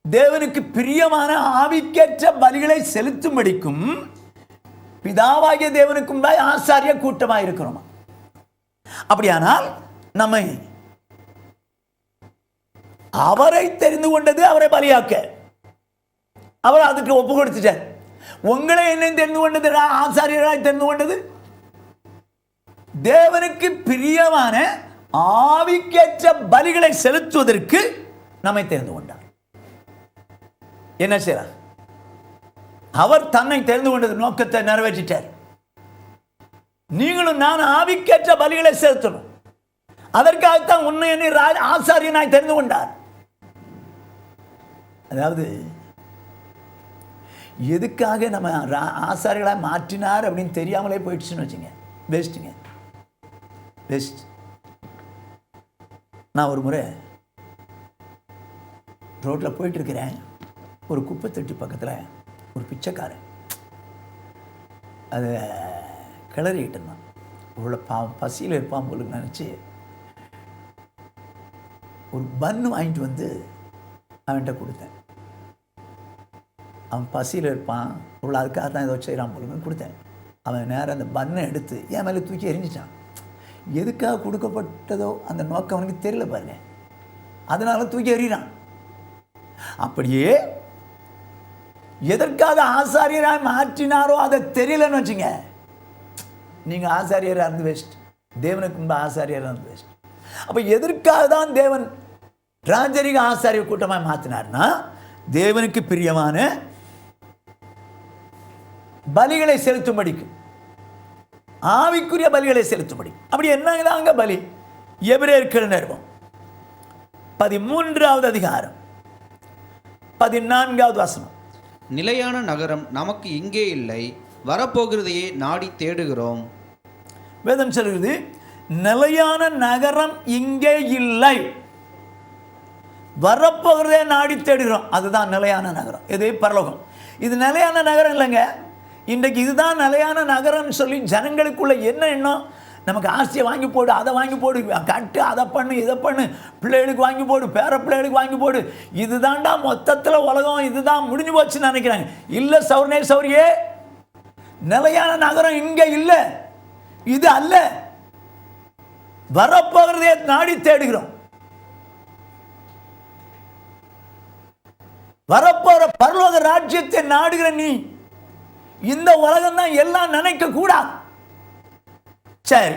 தேவனுக்கு பிரியமான ஆவிக்கேற்ற பலிகளை செலுத்தும்படிக்கும் பிதாவாகிய தேவனுக்கும் ஆசாரிய கூட்டமாக இருக்கிறோம். அப்படியானால் நம்மை அவரை தெரிந்து கொண்டது அவரை பலியாக்க. அவர் அதுக்கு ஒப்பு கொடுத்துட்டார். உங்களை என்ன தெரிந்து கொண்டது? ஆசாரியராய் தெரிந்து கொண்டது தேவனுக்கு பிரியமான ஆவிக்கேற்ற பலிகளை செலுத்துவதற்கு நம்மை தெரிந்து கொண்டார். என்ன செய்றார்? அவர் தன்னை தெரிந்து கொண்டது நோக்கத்தை நிறைவேற்றிட்டார். நீங்களும் நான் ஆவிக்கேற்ற பலிகளை செலுத்தணும். அதற்காகத்தான் உன்னை என்னை ஆசாரியனாய் தெரிந்து கொண்டார். அதாவது எதுக்காக நம்ம ஆசாரியர்களாக மாற்றினார் அப்படின்னு தெரியாமலே போயிடுச்சுன்னு வச்சுங்க, பெஸ்ட்டுங்க, பெஸ்ட். நான் ஒரு முறை ரோட்டில் போயிட்டு இருக்கிறேன். ஒரு குப்பை தொட்டி பக்கத்தில் ஒரு பிச்சைக்காரன் அதை கிளறிக்கிட்டு இருந்தான். இவ்வளோ பசியில் இருப்பான் போல நினச்சி ஒரு பன்னு வாங்கிட்டு வந்து அவன்கிட்ட கொடுத்தேன். அவன் பசியில் இருப்பான், இவ்வளோ அதுக்காக தான் ஏதோ செய்கிறான் போலுன்னு கொடுத்தேன். அவன் நேரம் அந்த பன்னை எடுத்து என் மேலே தூக்கி எரிஞ்சிட்டான். எதுக்காக கொடுக்கப்பட்டதோ அந்த நோக்கம் அவனுக்கு தெரியல பாருங்க, அதனால தூக்கி எறிகிறான். அப்படியே எதற்காக ஆசாரியராக மாற்றினாரோ அதை தெரியலன்னு வச்சுங்க, நீங்கள் ஆசாரியராக இருந்து வேஸ்ட், தேவனுக்கு முன்பு ஆசாரியராக இருந்து வேஸ்ட். அப்போ எதற்காக தான் தேவன் ராஜரீக ஆசாரிய கூட்டமாக மாற்றினார்னா தேவனுக்கு பிரியமான பலிகளை செலுத்தும்படிக்கு, ஆவிக்குரிய பலிகளை செலுத்தும்படி. அப்படி என்னதாங்க பலி? எபிரேயர் நிருபம் 13வது அதிகாரம் 14வது வசனம். நிலையான நகரம் நமக்கு இங்கே இல்லை, வரப்போகிறதையே நாடி தேடுகிறோம். வேதம் சொல்கிறது நிலையான நகரம் இங்கே இல்லை, வரப்போகிறதே நாடி தேடுகிறோம். அதுதான் நிலையான நகரம். இது பரலோகம். இது நிலையான நகரம் இல்லைங்க. இன்றைக்கு இதுதான் நிலையான நகரம்னு சொல்லி ஜனங்களுக்குள்ள என்ன எண்ணம்? நமக்கு ஆசையை வாங்கி போடு, அதை வாங்கி போடு, கட்டு, அதை பண்ணு, இதை பண்ணு, பிள்ளைகளுக்கு வாங்கி போடு, பேர பிள்ளைகளுக்கு வாங்கி போடு, இதுதான்டா மொத்தத்தில் உலகம், இதுதான் முடிஞ்சு போச்சுன்னு நினைக்கிறாங்க. இல்லை சௌர்ணே சௌரியே, நிலையான நகரம் இங்கே இல்லை, இது அல்ல. வரப்போகிறதே நாடி தேடுகிறோம். வரப்போற பரலோக ராஜ்யத்தை நாடுகிற நீ இந்த உலகம் தான் எல்லாம் நினைக்க கூடாது. சரி,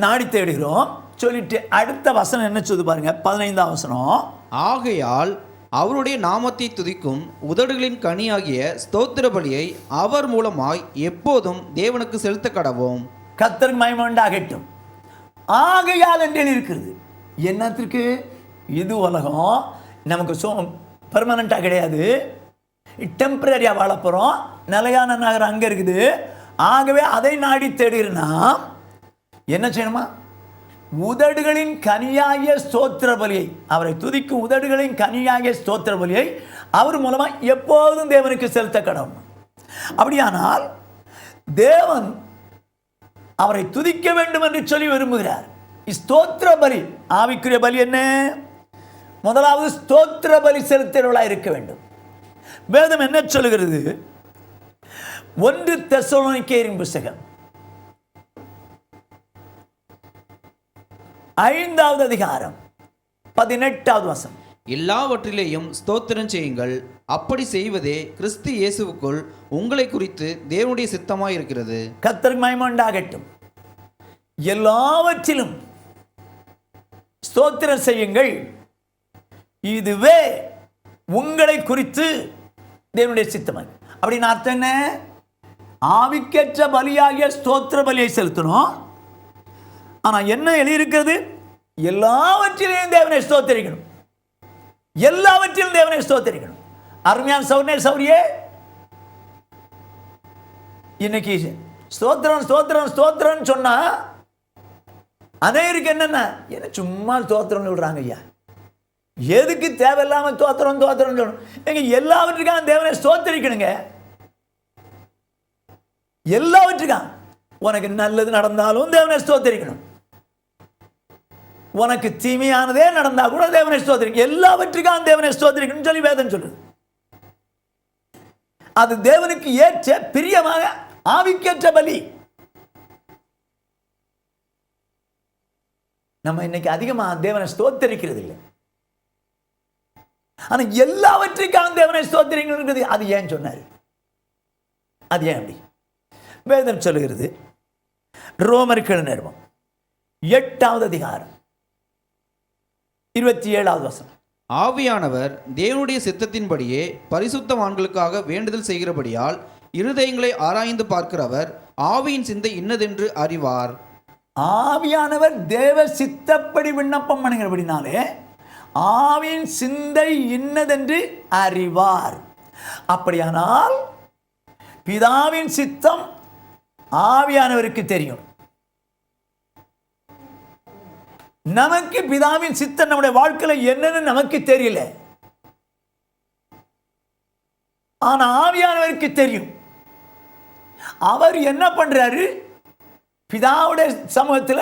நாடி தேடுகிறோம் சொல்லிட்டு அடுத்த வசனம் என்ன சொல்லுது பாருங்க, 15ஆம் வசனம். ஆகையால் அவருடைய நாமத்தை துதிக்கும் உதடுகளின் கனியாகிய ஸ்தோத்திர பலியை அவர் மூலமாய் எப்போதும் தேவனுக்கு செலுத்த கடவோம். கர்த்தருக்கு மகிமை உண்டாகட்டும். ஆகையால் என்று இருக்கிறது. என்னத்திற்கு? இது உலகம் நமக்கு பெர்மனண்டாக கிடையாது, டெம்பரரியாக வாழ போகிறோம். நிலையான நகரம் அங்கே இருக்குது. ஆகவே அதை நாடி தேடுகிறனா என்ன செய்யணுமா? உதடுகளின் கனியாகிய ஸ்தோத்திர பலியை, அவரை துதிக்கும் உதடுகளின் கனியாகிய ஸ்தோத்திர பலியை அவர் மூலமாக எப்போதும் தேவனுக்கு செலுத்த கடவுள். அப்படியானால் தேவன் அவரை துதிக்க வேண்டும் என்று சொல்லி விரும்புகிறார். ஸ்தோத்திர பலி, ஆவிக்குரிய பலி என்ன? முதலாவது ஸ்தோத்திர பலி செலுத்துகிறவர்களாக இருக்க வேண்டும். வேதம் என்ன சொல்லுகிறது? 1 தெசலோனிக்கேயரின் புத்தகம் 5வது அதிகாரம் 18வது வசனம். எல்லாவற்றிலேயும் ஸ்தோத்திரம் செய்யுங்கள், அப்படி செய்வதே கிறிஸ்து இயேசுவுக்குள் உங்களை குறித்து தேவனுடைய சித்தமாய் இருக்கிறது. கர்த்தருக்கு மகிமை உண்டாகட்டும். எல்லாவற்றிலும் ஸ்தோத்திரம் செய்யுங்கள், இதுவே உங்களை குறித்து தேவனுடைய சித்தமாய். அப்படின்னு அர்த்தம் என்ன? ஆவிக்கேற்ற பலியாகிய ஸ்தோத்திர பலியை செலுத்தணும். ஆனால் என்ன எழுதியிருக்கிறது? எல்லாவற்றிலையும் தேவனை ஸ்தோத்திரிக்கணும், எல்லாவற்றிலும் தேவனை ஸ்தோத்திரிக்கணும். அருமையான சௌர்ணே சௌரியே, இன்னைக்கு ஸ்தோத்திரம் ஸ்தோத்திரம் ஸ்தோத்திரம் சொன்னா அநேருக்கு என்னென்ன சும்மா ஸ்தோத்திரம் விடுறாங்க ஐயா. எதுக்கு தேவையில்லாம ஸ்தோத்திரம் ஸ்தோத்திரம் சொல்லணும்? எங்க எல்லாவற்றுக்கான தேவனை ஸ்தோத்திரிக்கணுங்க. எல்லாவற்றுக்கான உனக்கு நல்லது நடந்தாலும் தேவனை ஸ்தோத்திரிக்கணும். உனக்கு தீமையானதே நடந்தா கூட தேவனை ஸ்தோத்திரிக்கணும். எல்லாவற்றுக்கான தேவனை ஸ்தோத்திரிக்கணும் சொல்லி வேதம் சொல்லுது. அது தேவனுக்கு ஏற்ற பிரியமாக ஆவிக்கேற்ற பலி. நம்ம இன்னைக்கு அதிகமா தேவனை ஸ்தோத்திரிக்கிறது இல்லை. ஆனா எல்லாவற்றுக்கான தேவனை ஸ்தோத்திரிக்கிறது அது ஏன் சொன்னாரு? அது ஏன் அப்படி? வேதம் சொல்லுகிறது ரோமருக்கு நிருபம் 8வது அதிகாரம் 27வது வசனம். ஆவியானவர் தேவனுடைய சித்தத்தின்படியே பரிசுத்தவான்களுக்காக வேண்டுதல் செய்கிறபடியால் இருதயங்களை ஆராய்ந்து பார்க்கிறவர் ஆவியின் சிந்தை இன்னதென்று அறிவார். ஆவியானவர் தேவ சித்தப்படி விண்ணப்பம் பண்ணுகிறபடினாலே ஆவியின் சிந்தை இன்னதென்று அறிவார். அப்படியானால் பிதாவின் சித்தம் ஆவியானவருக்கு தெரியும். நமக்கு பிதாவின் சித்தம் நம்முடைய வாழ்க்கையில் என்னன்னு நமக்கு தெரியல, ஆனா ஆவியானவருக்கு தெரியும். அவர் என்ன பண்றாரு? பிதாவுடைய சமூகத்தில்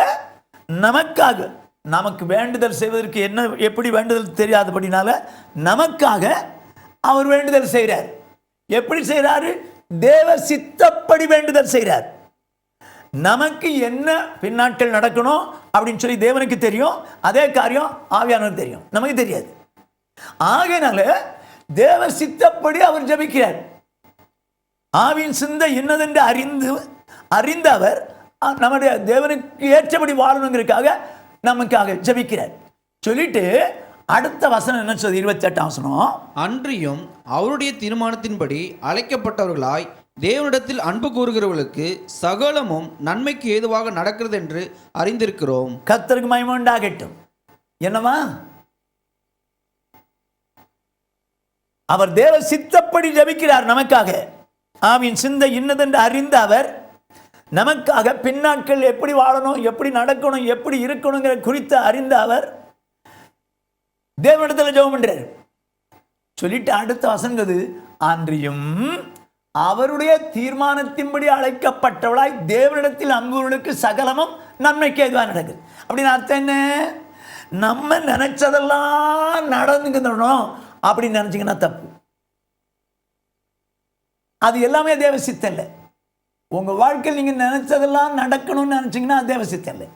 நமக்காக, நமக்கு வேண்டுதல் செய்வதற்கு என்ன எப்படி வேண்டுதல் தெரியாதபடினால நமக்காக அவர் வேண்டுதல் செய்கிறார். எப்படி செய்கிறாரு? தேவ சித்தப்படி வேண்டுதல் செய்கிறார். நமக்கு என்ன பின்னாட்கள் நடக்கணும் அப்படின்னு சொல்லி தேவனுக்கு தெரியும். அதே காரியம் ஆவியானவருக்கு தெரியும், நமக்கு தெரியாது. ஆகையினால தேவ சித்தப்படி அவர் ஜெபிக்கிறார். ஆவியின் சிந்தை என்னதென்று அறிந்த அவர் நம்முடைய தேவனுக்கு ஏற்றபடி வாழணுங்கிறதுக்காக நமக்காக ஜெபிக்கிறார். சொல்லிட்டு அடுத்த வசனம் என்ன சொல்றது? 28 வசனம். அன்றியும் அவருடைய தீர்மானத்தின்படி அழைக்கப்பட்டவர்களாய் தேவனிடத்தில் அன்பு கூறுகிறவர்களுக்கு சகலமும் நன்மைக்கு ஏதுவாக நடக்கிறது என்று அறிந்திருக்கிறோம். கர்த்தருக்கு மகிமை உண்டாகட்டும். என்னவா? அவர் தேவ சித்தப்படி ஜெபிக்கிறார் நமக்காக. ஆவியின் சிந்தை இன்னதென்று அறிந்த அவர் நமக்காக பின்னாட்கள் எப்படி வாழணும், எப்படி நடக்கணும், எப்படி இருக்கணுங்கிற குறித்து அறிந்த அவர் தேவனிடத்தில் ஜெபம் பண்றார். சொல்லிட்டு அடுத்த வசனது, அன்றியும் அவருடைய தீர்மானத்தின்படி அழைக்கப்பட்டவளாய் தேவனிடத்தில் அன்புகளுக்கு சகலமும் நன்மைக்கு ஏதுவாக நடக்குது. அப்படின்னு அர்த்தம் என்ன? நம்ம நினைச்சதெல்லாம் நடந்துக்கணும் அப்படின்னு நினைச்சீங்கன்னா தப்பு. அது எல்லாமே தேவ சித்தம் இல்லை. உங்க வாழ்க்கையில் நீங்க நினைச்சதெல்லாம் நடக்கணும்னு நினைச்சீங்கன்னா அது தேவ சித்தம் இல்லை.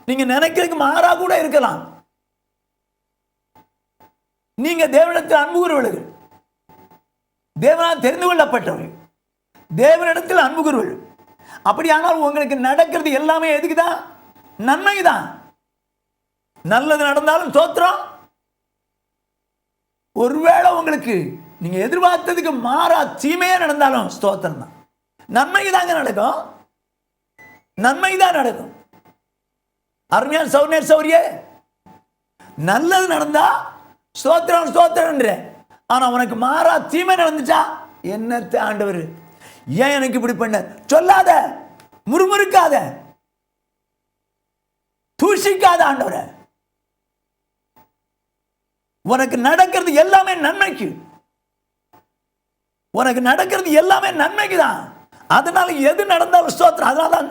நீங்க நினைக்கிறதுக்கு மாறா கூட இருக்கலாம். நீங்க தேவனிடத்தில் அன்பு கூறுவீர்கள், தேவனால் தெரிந்து கொள்ளப்பட்டவர்கள், தேவனிடத்தில் அன்பு கூறுவீர்கள். அப்படியானால் உங்களுக்கு நடக்கிறது எல்லாமே எதுக்குதான்? நன்மைதான். நல்லது நடந்தாலும் ஸ்தோத்திரம். ஒருவேளை உங்களுக்கு நீங்க எதிர்பார்த்ததுக்கு மாறா தீமையே நடந்தாலும் ஸ்தோத்திரம் தான். நன்மைக்கு தாங்க நடக்கும், நன்மைக்கு தான் நடக்கும். அருமையான சௌர்ணர் சௌரியே, நல்லது நடந்தா ஸ்தோத்திரம் ஸ்தோத்திரம். ஆனா உனக்கு மாறா தீமை நடந்துச்சா என்னத்த ஆண்டவர் ஏன் எனக்கு இப்படி பண்ண சொல்லாத, முறுமுறுக்காத, தூஷிக்காத ஆண்டவரை. உனக்கு நடக்கிறது எல்லாமே நன்மைக்கு, உனக்கு நடக்கிறது எல்லாமே நன்மைக்கு தான். அதனால எது நடந்தாலும் ஸ்தோத்திரம். அதனால்தான்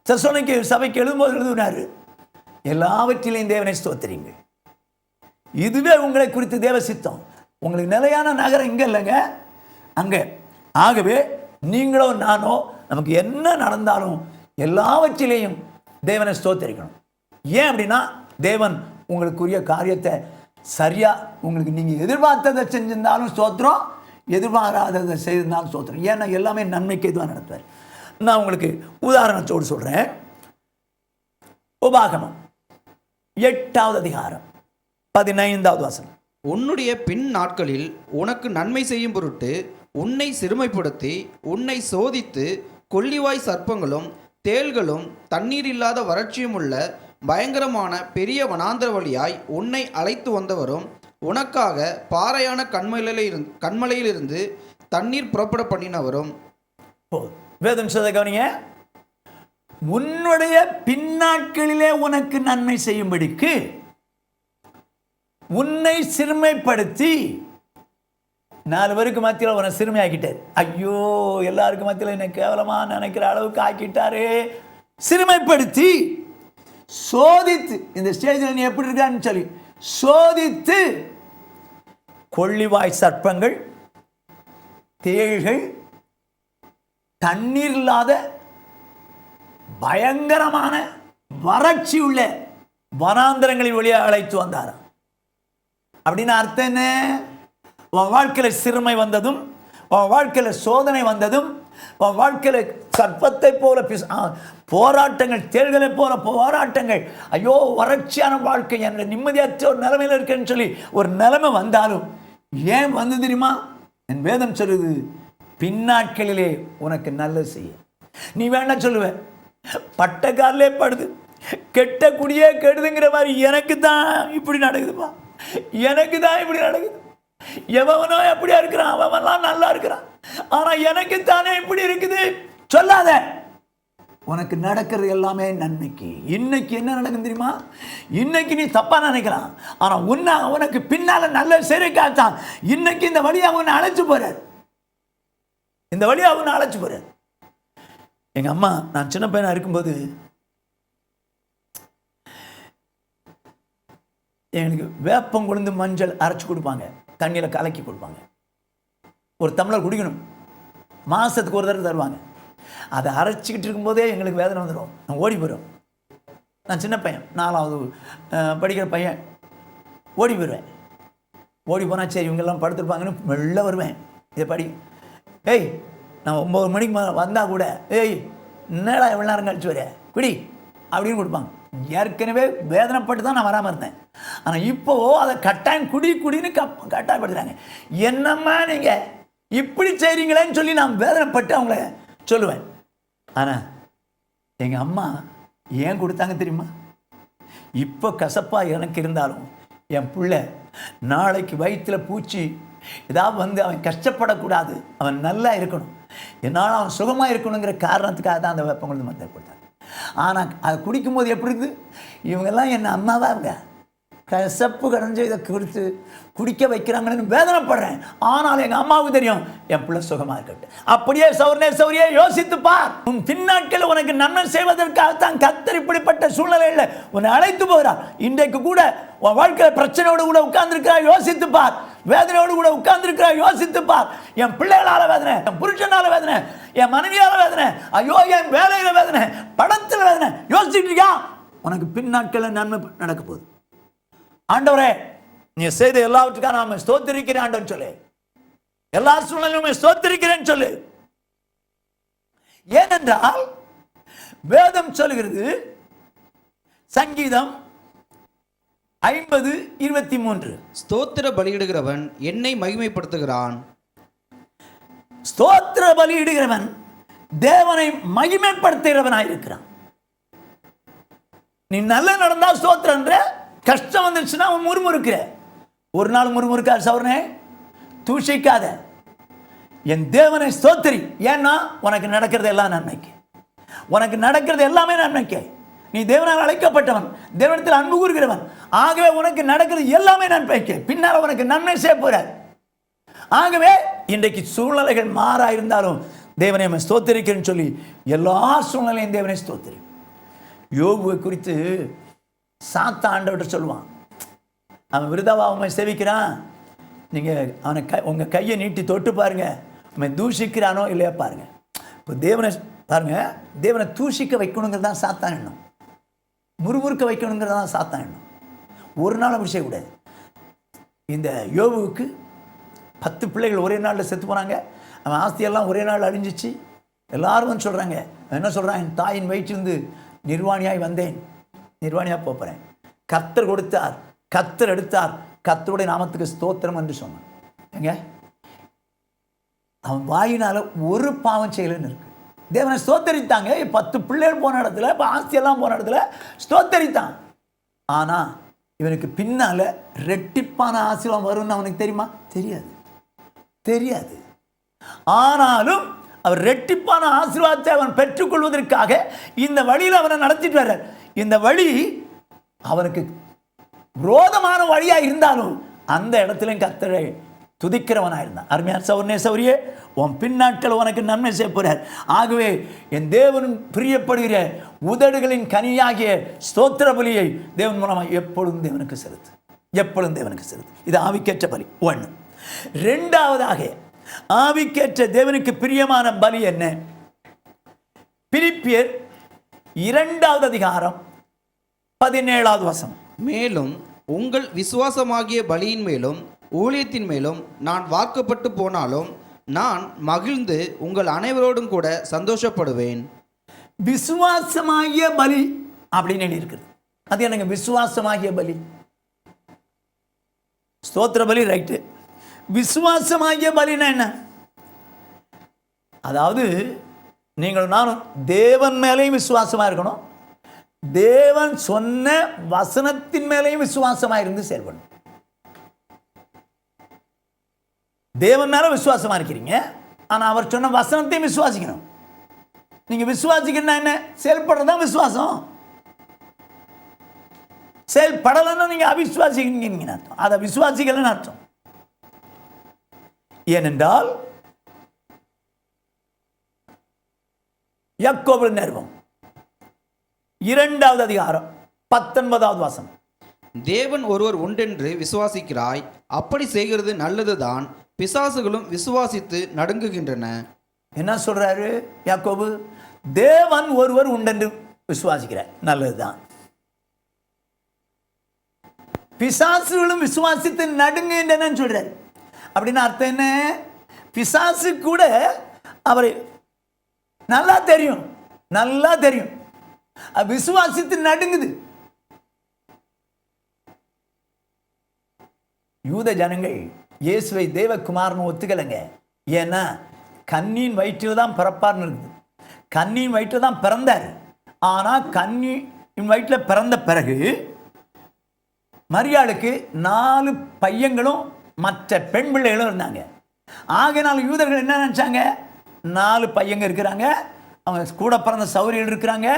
தெசலோனிக்கே சபைக்கு எழுதும்போது எழுதுனாரு, எல்லாவற்றிலையும் தேவனை ஸ்தோத்திரிங்க. இதுவே உங்களை குறித்து தேவ சித்தம். உங்களுக்கு நிலையான நகரம் இங்க இல்லைங்க, அங்க. ஆகவே நீங்களோ நானோ நமக்கு என்ன நடந்தாலும் எல்லாவற்றிலையும் தேவனை ஸ்தோத்திரிக்கணும். ஏன் அப்படின்னா தேவன் உங்களுக்குரிய காரியத்தை சரியா உங்களுக்கு நீங்க எதிர்பார்த்ததை செஞ்சிருந்தாலும் ஸ்தோத்திரம், எதிர்பாராததை செய்திருந்தாலும் ஸ்தோத்திரம். ஏன்னா எல்லாமே நன்மைக்கு எதுவாக நடத்துவார். நான் உங்களுக்கு உதாரணத்தோடு சொல்றேன். உபாகமம் 8வது அதிகாரம் 15வது வசனம். உன்னுடைய பின் நாட்களில் உனக்கு நன்மை செய்யும் பொருட்டு உன்னை சிறுமைப்படுத்தி உன்னை சோதித்து கொள்ளிவாய் சர்ப்பங்களும் தேள்களும் தண்ணீர் இல்லாத வறட்சியும் உள்ள பயங்கரமான பெரிய வனாந்தர வழியாய் உன்னை அழைத்து வந்தவரும் உனக்காக பாறையான கண்மலையிலிருந்து தண்ணீர் புறப்பட பண்ணினவரும் வேதம் சொல்றதை கவனிங்க. உன்னுடைய பின்னாட்களிலே உனக்கு நன்மை செய்யும்படிக்கு உன்னை சிறுமைப்படுத்தி, 4 பேருக்கு மத்தியில் உன்னை சிறுமையாக்கிட்டார். ஐயோ, எல்லாருக்கும் மத்தியில் என்னை கேவலமா நினைக்கிற அளவுக்கு ஆக்கிட்டாரு. சிறுமைப்படுத்தி சோதித்து, இந்த ஸ்டேஜில் நீ எப்படி இருக்கான்னு சொல்லி சோதித்து, கொள்ளிவாய் சர்ப்பங்கள், தேள்கள், தண்ணீர் இல்லாத பயங்கரமான வறட்சி உள்ள வனாந்தரங்களின் வழியாக அழைத்து வந்தாராம். அப்படின்னு அர்த்தம் என்ன? உன் வாழ்க்கையில சிறுமை வந்ததும், உன் வாழ்க்கையில சோதனை வந்ததும், உன் வாழ்க்கையில சர்ப்பத்தை போல போராட்டங்கள், தேள்களை போல போராட்டங்கள், ஐயோ வறட்சியான வாழ்க்கை, என் நிம்மதியற்ற ஒரு நிலைமையில் இருக்கேன்னு சொல்லி ஒரு நிலைமை வந்தாலும் ஏன் வந்து தெரியுமா? என் வேதம் சொல்லுது, பின்னாட்களிலே உனக்கு நல்லது செய்ய. நீ வேணா சொல்லுவ, பட்டக்காலே படுது, கெட்ட குடியே கெடுதுங்கிற மாதிரி எனக்கு தான் இப்படி நடக்குதுப்பா, எனக்கு தான் இப்படி நடக்குது. எவனோ எப்படியா இருக்கிறான், அவன்லாம் நல்லா இருக்கிறான், ஆனா எனக்கு தானே இப்படி இருக்குது. சொல்லாத, உனக்கு நடக்கிறது எல்லாமே நன்மைக்கு. இன்னைக்கு என்ன நடக்கும் தெரியுமா? இன்னைக்கு நீ தப்பா நினைக்கலாம், ஆனா உனக்கு பின்னால நல்ல சரிக்காத்தான் இன்னைக்கு இந்த வழியை அவனை அழைச்சு போறார். இந்த வழியை அவனை அழைச்சு போறார். எங்க அம்மா, நான் சின்ன பையனா இருக்கும்போது எனக்கு வேப்பங்குழுந்து மஞ்சள் அரைச்சி கொடுப்பாங்க, தண்ணியில் கலக்கி கொடுப்பாங்க. ஒரு டம்ளர் குடிக்கணும், மாதத்துக்கு ஒரு தடவை தருவாங்க. அதை அரைச்சிக்கிட்டு இருக்கும்போதே எங்களுக்கு வேதனை வந்துடும், நான் ஓடி போயிடும். நான் சின்ன பையன், 4வது படிக்கிற பையன், ஓடி போயிடுவேன். ஓடி போனால் சரி இவங்கெல்லாம் படுத்துருப்பாங்கன்னு மெல்ல வருவேன். இதை படி, ஏய் நான் 9 மணிக்கு வந்தால் கூட, ஏய் என்னடா எவ்வளோ நேரம் கழிச்சு வர, குடி அப்படின்னு கொடுப்பாங்க. ஏற்கனவே வேதனைப்பட்டு தான் நான் வராமல் இருந்தேன். ஆனால் இப்போ அதை கட்டாயம் குடின்னு கட்டாயப்படுத்துறாங்க. என்னம்மா நீங்கள் இப்படி செய்கிறீங்களேன்னு சொல்லி நான் வேதனைப்பட்டு அவங்கள சொல்லுவேன். ஆனால் எங்கள் அம்மா ஏன் கொடுத்தாங்க தெரியுமா? இப்போ கசப்பாக எனக்கு இருந்தாலும் என் பிள்ளை நாளைக்கு வயிற்றில் பூச்சி ஏதாவது வந்து அவன் கஷ்டப்படக்கூடாது, அவன் நல்லா இருக்கணும், என்னால் அவன் சுகமாக இருக்கணுங்கிற காரணத்துக்காக தான் அந்த வேப்பங்குழுந்து மருந்தை கொடுத்தாங்க. ஆனால் அதை குடிக்கும்போது எப்படி இருக்குது? இவங்கெல்லாம் என் அம்மா தான் இருங்க, கசப்பு கடைஞ்சு இதை கொடுத்து குடிக்க வைக்கிறாங்கன்னு வேதனைப்படுறேன். ஆனால் எங்கள் அம்மாவுக்கு தெரியும் என் பிள்ளை சுகமாக இருக்கட்டும். அப்படியே சௌரியே யோசித்துப்பார். உன் பின்னாட்கள் உனக்கு நன்மை செய்வதற்காகத்தான் கர்த்தர் இப்படிப்பட்ட சூழ்நிலையில் உன்னை அழைத்து போகிறார். இன்றைக்கு கூட உன் வாழ்க்கையில் பிரச்சனையோடு கூட உட்கார்ந்துருக்கிறாய், யோசித்துப்பார். வேதனையோடு கூட உட்கார்ந்துருக்கிறாய், யோசித்துப்பார். என் பிள்ளைகளால வேதனை, என் புருஷனால வேதனை, என் மனைவியால வேதனை, ஐயோ என் வேலையில வேதனை, படத்தில் வேதனை, யோசிச்சுட்டு இருக்கியா? உனக்கு பின்னாட்களில் நன்மை நடக்க போகுது. ஆண்டவரே, நீ செய்த எல்லாவற்றுக்காக நான் ஸ்தோத்திரிக்கிறேன் ஆண்டவன் சொல்லு. எல்லா சூழ்நிலையும் ஸ்தோத்திரிக்கிறேன்னு சொல்லு. ஏனென்றால் வேதம் சொல்லுகிறது, சங்கீதம் 50:23, ஸ்தோத்திர பலியிடுகிறவன் என்னை மகிமைப்படுத்துகிறான். ஸ்தோத்திர பலியிடுகிறவன் தேவனை மகிமைப்படுத்துகிறவனாயிருக்கிறான். நீ நல்லா நடந்தா ஸ்தோத்திரன்ற, கஷ்டம் வந்துச்சுன்னா அவன் முறுமுறுக்கிற. ஒரு நாள் முறுமுறுக்காத சௌரனே, தூஷிக்காத, என் தேவனை ஸ்தோத்திரி. ஏன்னா உனக்கு நடக்கிறது எல்லாம் நன்மைக்கு, உனக்கு நடக்கிறது எல்லாமே நன்மைக்கு. நீ தேவனால் அழைக்கப்பட்டவன், தேவனத்தில் அன்பு கூறுகிறவன். ஆகவே உனக்கு நடக்கிறது எல்லாமே நன்மைக்கு, பின்னால் உனக்கு நன்மை செய்ய போறார். ஆகவே இன்றைக்கு சூழ்நிலைகள் மாறா இருந்தாலும் தேவனை அவன் ஸ்தோத்திரிக்கிறேன்னு சொல்லி எல்லா சூழ்நிலையும் தேவனை ஸ்தோத்திரி. யோபுவை குறித்து சாத்தான் ஆண்டவர்கிட்ட சொல்லுவான், அவன் விருதாவா அவன் சேவிக்கிறான், நீங்கள் அவனை உங்கள் கையை நீட்டி தொட்டு பாருங்க, அவன் தூஷிக்கிறானோ இல்லையா பாருங்க. இப்போ தேவனை பாருங்க, தேவனை தூஷிக்க வைக்கணுங்கிறது தான் சாத்தான் எண்ணம், முறுமுறுக்க வைக்கணுங்கிறது தான் சாத்தான் எண்ணம். ஒரு நாள் அப்படி செய்யக்கூடாது. இந்த யோபுவுக்கு 10 பிள்ளைகள் ஒரே நாளில் செத்து போனாங்க, அவன் ஆஸ்தியெல்லாம் ஒரே நாள் அழிஞ்சிச்சு. எல்லாரும் சொல்கிறாங்க, என்ன சொல்கிறான், என் தாயின் வயிற்றிலிருந்து நிர்வாணியாய் வந்தேன், நிர்வாணியாக போகிறேன். கர்த்தர் கொடுத்தார், கர்த்தர் எடுத்தார், கர்த்தருடைய நாமத்துக்கு ஸ்தோத்திரம் என்று சொன்னான். எங்க அவன் வாயினால ஒரு பாவம் செய்யலன்னு இருக்கு. தேவனை ஸ்தோத்தரித்தாங்க. 10 பிள்ளைகள் போன இடத்துல, இப்போ ஆஸ்தியெல்லாம் போன இடத்துல ஸ்தோத்தரித்தான். ஆனால் இவனுக்கு பின்னால ரெட்டிப்பான ஆசீர்வாதம் வரும்னு அவனுக்கு தெரியுமா? தெரியாது. ஆனாலும் அவர் ரெட்டிப்பான ஆசீர்வாதத்தை அவன் பெற்றுக்கொள்வதற்காக இந்த வழியில் அவனை நடத்திட்டு வர்றார். இந்த வழி அவனுக்கு விரோதமான வழியாக இருந்தாலும் அந்த இடத்துல கர்த்தரை துதிக்கிறவனாக இருந்தான். அருமையான சௌர்ணே சௌரியே, உன் பின்னாட்கள் உனக்கு நன்மை செய்ய போறார். ஆகவே என் தேவனும் பிரியப்படுகிற உதடுகளின் கனியாகிய ஸ்தோத்திர பலியை தேவன் மூலமாக எப்பொழுதும் தேவனுக்கு செலுத்து, எப்பொழுதும் தேவனுக்கு செலுத்து. இது ஆவிக்கேற்ற பலி. ஒன்று. ரெண்டாவதாக ஆவிக்கேற்ற தேவனுக்கு பிரியமான பலி என்ன? பிலிப்பியர் 2:17. மேலும் உங்கள் விசுவாசமாகிய பலியின் மேலும் ஊழியத்தின் மேலும் நான் வாக்கப்பட்டு போனாலும் நான் மகிழ்ந்து உங்கள் அனைவரோடும் கூட சந்தோஷப்படுவேன். விசுவாசமாகிய பலி அப்படின்னு இருக்குது. அது எனக்கு விசுவாசமாகிய பலி. ஸ்தோத்திர பலி ரைட்டு. விசுவாசமாகிய பலினா என்ன? அதாவது நீங்கள் நானும் தேவன் மேலேயும் விசுவாசமா இருக்கணும், தேவன் சொன்ன வசனத்தின் மேலேயும் விசுவாசமா இருந்து செயல்படணும். தேவன் மேல விசுவாசமா இருக்கிறீங்க, ஆனா அவர் சொன்ன வசனத்தையும் விசுவாசிக்கணும். நீங்க விசுவாசிக்கணும் என்ன? செயல்படுறதுதான் விசுவாசம். செயல்படலைன்னா நீங்க அவிசுவாசிக்கிறீங்க அர்த்தம், அதை விசுவாசிக்கலன்னு அர்த்தம். ஏனென்றால் யாக்கோபு நிருபம் 2:19. தேவன் ஒருவர் உண்டென்று விசுவாசிக்கிறாய், அப்படி செய்கிறது நல்லதுதான், பிசாசுகளும் விசுவாசித்து நடுங்குகின்றன. என்ன சொல்றாரு யாக்கோபு? தேவன் ஒருவர் உண்டென்று விசுவாசிக்கிறார், நல்லதுதான், பிசாசுகளும் விசுவாசித்து நடுங்குகின்றன சொல்றாரு. அப்படின்னு அர்த்தம் என்ன? பிசாசு கூட அவரை நல்லா தெரியும், நல்லா தெரியும், விசுவாசித்து நடுங்குது. யூத ஜனங்கள் இயேசுவை தேவகுமாரன் ஒத்துக்கலைங்க. ஏன்னா கன்னியின் வயிற்றில் தான் பிறப்பார்னு இருக்குது. கன்னியின் வயிற்றில் தான் பிறந்தார். ஆனால் கன்னியின் வயிற்றில் பிறந்த பிறகு மரியாளுக்கு 4 பையங்களும் மற்ற பெண் பிள்ளைகளும் இருந்தாங்க. ஆகையினால யூதர்கள் என்ன நினைச்சாங்க? 4 பையங்க இருக்கிறாங்க, அவங்க கூட பிறந்த சௌரியர்கள் இருக்கிறாங்க,